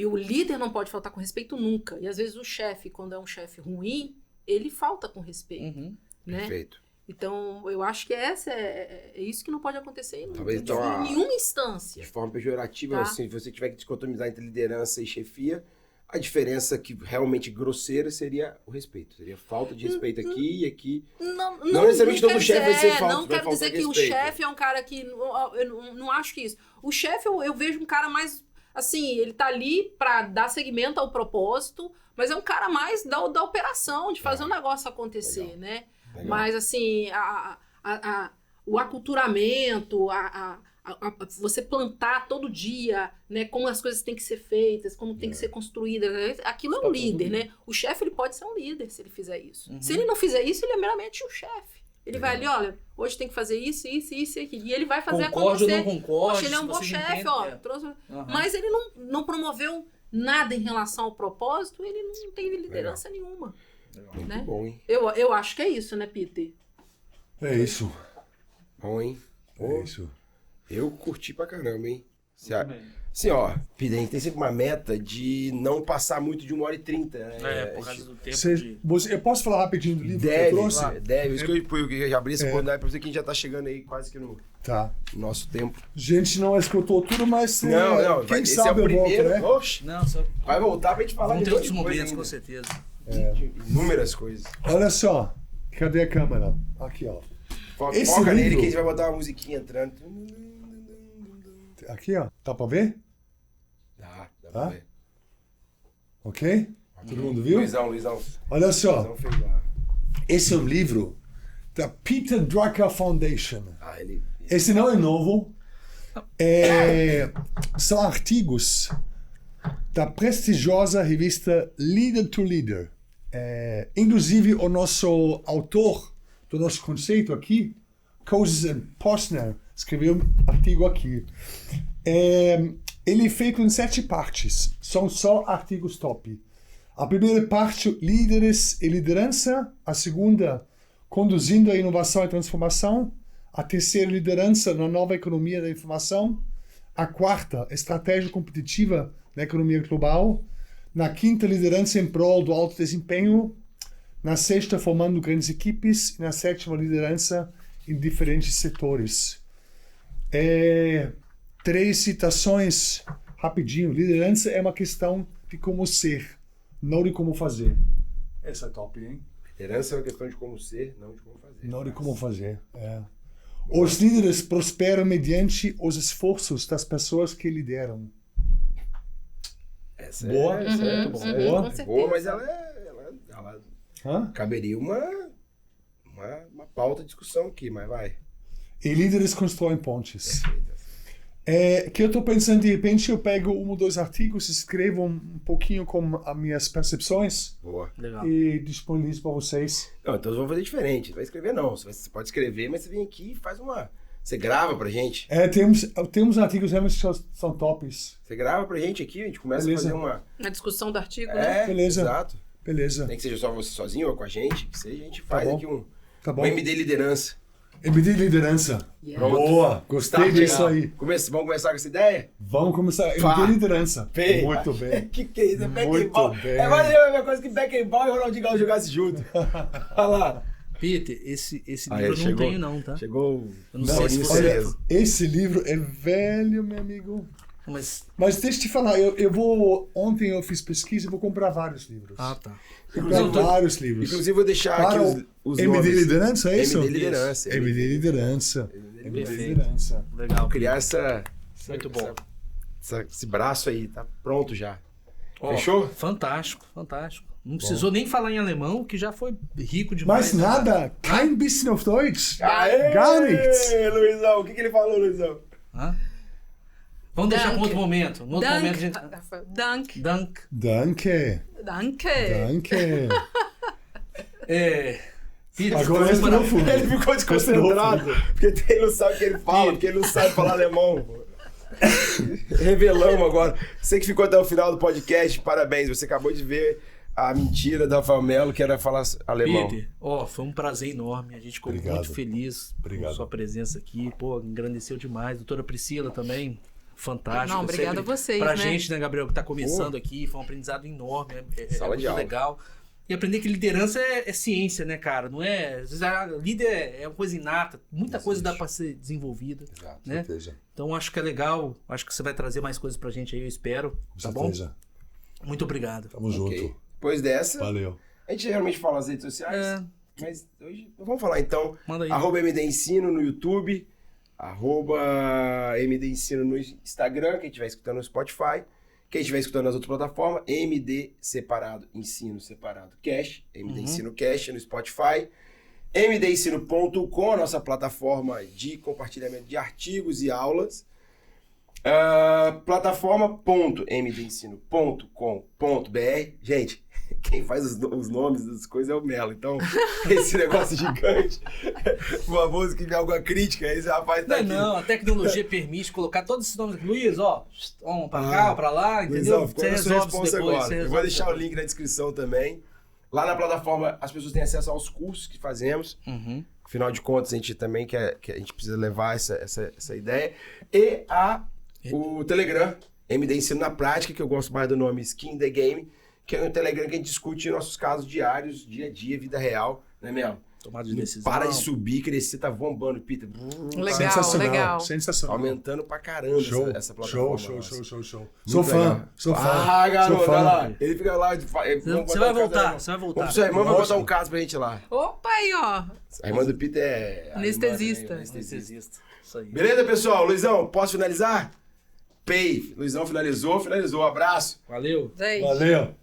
o líder não pode faltar com respeito nunca. E às vezes o chefe, quando é um chefe ruim, ele falta com respeito. Né? Perfeito. Então, eu acho que é isso que não pode acontecer em então, nenhuma instância. De forma pejorativa, assim, se você tiver que dicotomizar entre liderança e chefia, a diferença que realmente grosseira seria o respeito. Seria falta de respeito aqui e aqui. Não necessariamente todo chefe vai ser falta. Não quero dizer que o chefe é um cara que... Eu não acho que isso. O chefe, eu vejo um cara mais... Assim, ele tá ali pra dar seguimento ao propósito, mas é um cara mais da operação, de fazer o negócio acontecer, né? Legal. Mas, assim, o aculturamento, você plantar todo dia, né, como as coisas têm que ser feitas, como tem que ser construídas, né? Aquilo é um líder, né? O chefe, ele pode ser um líder se ele fizer isso. Se ele não fizer isso, ele é meramente um chefe. Ele vai ali, olha, hoje tem que fazer isso, isso, isso e aquilo. E ele vai fazer Concorde acontecer. ou não concorde, Poxa, ele é um bom chefe, ó. Trouxe... Mas ele não promoveu nada em relação ao propósito, ele não tem liderança nenhuma. Muito Né? bom, hein? Eu acho que é isso, né, Peter? É isso. Bom, hein? É isso. Eu curti pra caramba, hein? Assim, ó, Peter, a gente tem sempre uma meta de não passar muito de 1h30, né? Por causa do tempo Eu posso falar rapidinho do livro que eu trouxe? Deve. Isso que eu já abri essa oportunidade pra você, que a gente já tá chegando aí quase que no nosso tempo. Gente, não escutou tudo, mas não, quem esse sabe é o eu volto, primeiro. né? Oxe, Não, só... vai voltar pra gente falar Vão de ter outros muita coisa momentos, ainda. com certeza. Inúmeras coisas. Olha só, cadê a câmera? Aqui, ó. Esse Foca nele livro- que a gente vai botar uma musiquinha entrando. Aqui, ó. Tá pra ver? Dá pra ver. Ok? Todo mundo viu? Luizão. Olha só, Luizão fez lá. esse é um livro da Peter Drucker Foundation. Ele... Esse não é novo. São artigos da prestigiosa revista Leader to Leader. Inclusive, o nosso autor do nosso conceito aqui, Cozen Posner, escreveu um artigo aqui. Ele é feito em 7 partes. São só artigos top. A primeira parte, líderes e liderança. A segunda, conduzindo a inovação e transformação. A terceira, liderança na nova economia da informação. A quarta, estratégia competitiva na economia global. Na quinta, liderança em prol do alto desempenho. Na sexta, formando grandes equipes. E na sétima, liderança em diferentes setores. 3 citações rapidinho. Liderança é uma questão de como ser, não de como fazer. Essa é top, hein? Liderança é uma questão de como ser, não de como fazer. Não de como fazer. Os líderes prosperam mediante os esforços das pessoas que lideram. Essa Boa. essa é muito boa. Boa. Com certeza. Boa, mas ela caberia uma pauta de discussão aqui, mas vai. E líderes constroem pontes. Que eu estou pensando, de repente, eu pego 1 ou 2 artigos, escrevo um pouquinho com as minhas percepções Boa. Legal. e disponibilizo para vocês. Não, então vamos fazer diferente. Não vai escrever, não. Você pode escrever, mas você vem aqui e faz uma... Você grava pra gente. Temos artigos realmente que são tops. Você grava pra gente aqui, a gente começa Beleza. a fazer uma... A discussão do artigo, né? Beleza. Exato. Beleza. Nem que seja só você sozinho ou com a gente, que seja, a gente faz bom. aqui um Tá bom. MD Liderança. MD Liderança. Yeah. Boa. Gostei Tá disso legal. aí. Vamos começar com essa ideia? Vamos começar. Pá. MD Liderança. Bem. Muito bem. que é isso? É back Muito and ball. bem. É mais a mesma coisa que back and ball e Ronaldinho Gaúcho jogasse junto. Olha lá. Peter, esse livro Aí, eu não chegou. tenho não, tá? Chegou Eu não sei se Paulinho você... Cerezo. Esse livro é velho, meu amigo. Mas... Mas deixa eu te falar, ontem eu fiz pesquisa e vou comprar vários livros. Ah, tá. Comprar vários livros. Inclusive, vou deixar Para aqui os MD nomes. Liderança, é isso? MD Liderança. MD Liderança. MD Perfeito. Liderança. Legal. Criar Muito bom. esse braço aí, tá pronto já. Ó, Fechou? Fantástico, fantástico. Não precisou nem falar em alemão, que já foi rico demais. Mas né, cara? nada, kein bisschen auf Deutsch. Aê, Gar nichts. Luizão, o que ele falou, Luizão? Hã? Vamos deixar para Danke. outro momento. No outro momento a gente... Danke. Dank. Danke. Danke. Danke. Peter, Agora vamos parar- respirou fundo. Ele ficou desconcentrado, porque ele não sabe o que ele fala, porque ele não sabe falar alemão. Pô. Revelamos agora. Você que ficou até o final do podcast, parabéns. Você acabou de ver a mentira da Rafael Melo, que era falar alemão. Peter, foi um prazer enorme. A gente ficou Obrigado. muito feliz Obrigado. com sua presença aqui. Pô, engrandeceu demais. Doutora Priscila também, fantástico. Não, obrigada Sempre a vocês, Pra né? gente, né, Gabriel, que tá começando aqui, foi um aprendizado enorme. Sala de muito aula. legal. E aprender que liderança é ciência, né, cara? Não é... Às vezes líder é uma coisa inata. Muita coisa dá pra ser desenvolvida. Exato. Né? Certeza. Então acho que é legal. Acho que você vai trazer mais coisas pra gente aí, eu espero. Tá bom? Certeza. Muito obrigado. Tamo Ok. junto. Depois dessa, Valeu. a gente geralmente fala nas redes sociais, mas hoje vamos falar então. Manda aí. @MD Ensino no YouTube, @MD Ensino no Instagram, quem estiver escutando no Spotify, quem estiver escutando nas outras plataformas, MD separado, Ensino separado, Cash, MD Ensino Cash no Spotify. mdensino.com, a nossa plataforma de compartilhamento de artigos e aulas. Plataforma.mdensino.com.br. Gente, quem faz os nomes das coisas é o Melo. Então, esse negócio gigante, por favor, se tiver alguma crítica, esse rapaz tá aqui. Não, a tecnologia permite colocar todos esses nomes. Luiz, ó, um pra cá, pra lá, entendeu? Luizão, ficou na sua responsa agora. Eu vou deixar o link na descrição também. Lá na plataforma, as pessoas têm acesso aos cursos que fazemos. Afinal de contas, a gente também quer, que a gente precisa levar essa ideia. E o Telegram, MD Ensino na Prática, que eu gosto mais do nome Skin in the Game, que é um Telegram que a gente discute nossos casos diários, dia a dia, vida real, né, Melo? Tomada de decisão. Para de subir, crescer, tá bombando, Peter. Legal, Sensacional, legal. sensacional. Aumentando pra caramba essa plataforma. Show. Muito Sou fã, legal. sou fã. Ah, garoto, sou fã. olha lá. Ele fica lá. Você vai voltar, você vai voltar. Vamos pro seu irmão, vai Lógico. botar um caso pra gente lá. Opa aí, ó. A irmã do Peter é... Anestesista. Anestesista. Isso aí. Beleza, pessoal? Luizão, posso finalizar? Pay. Luizão finalizou. Abraço. Valeu. Gente. Valeu.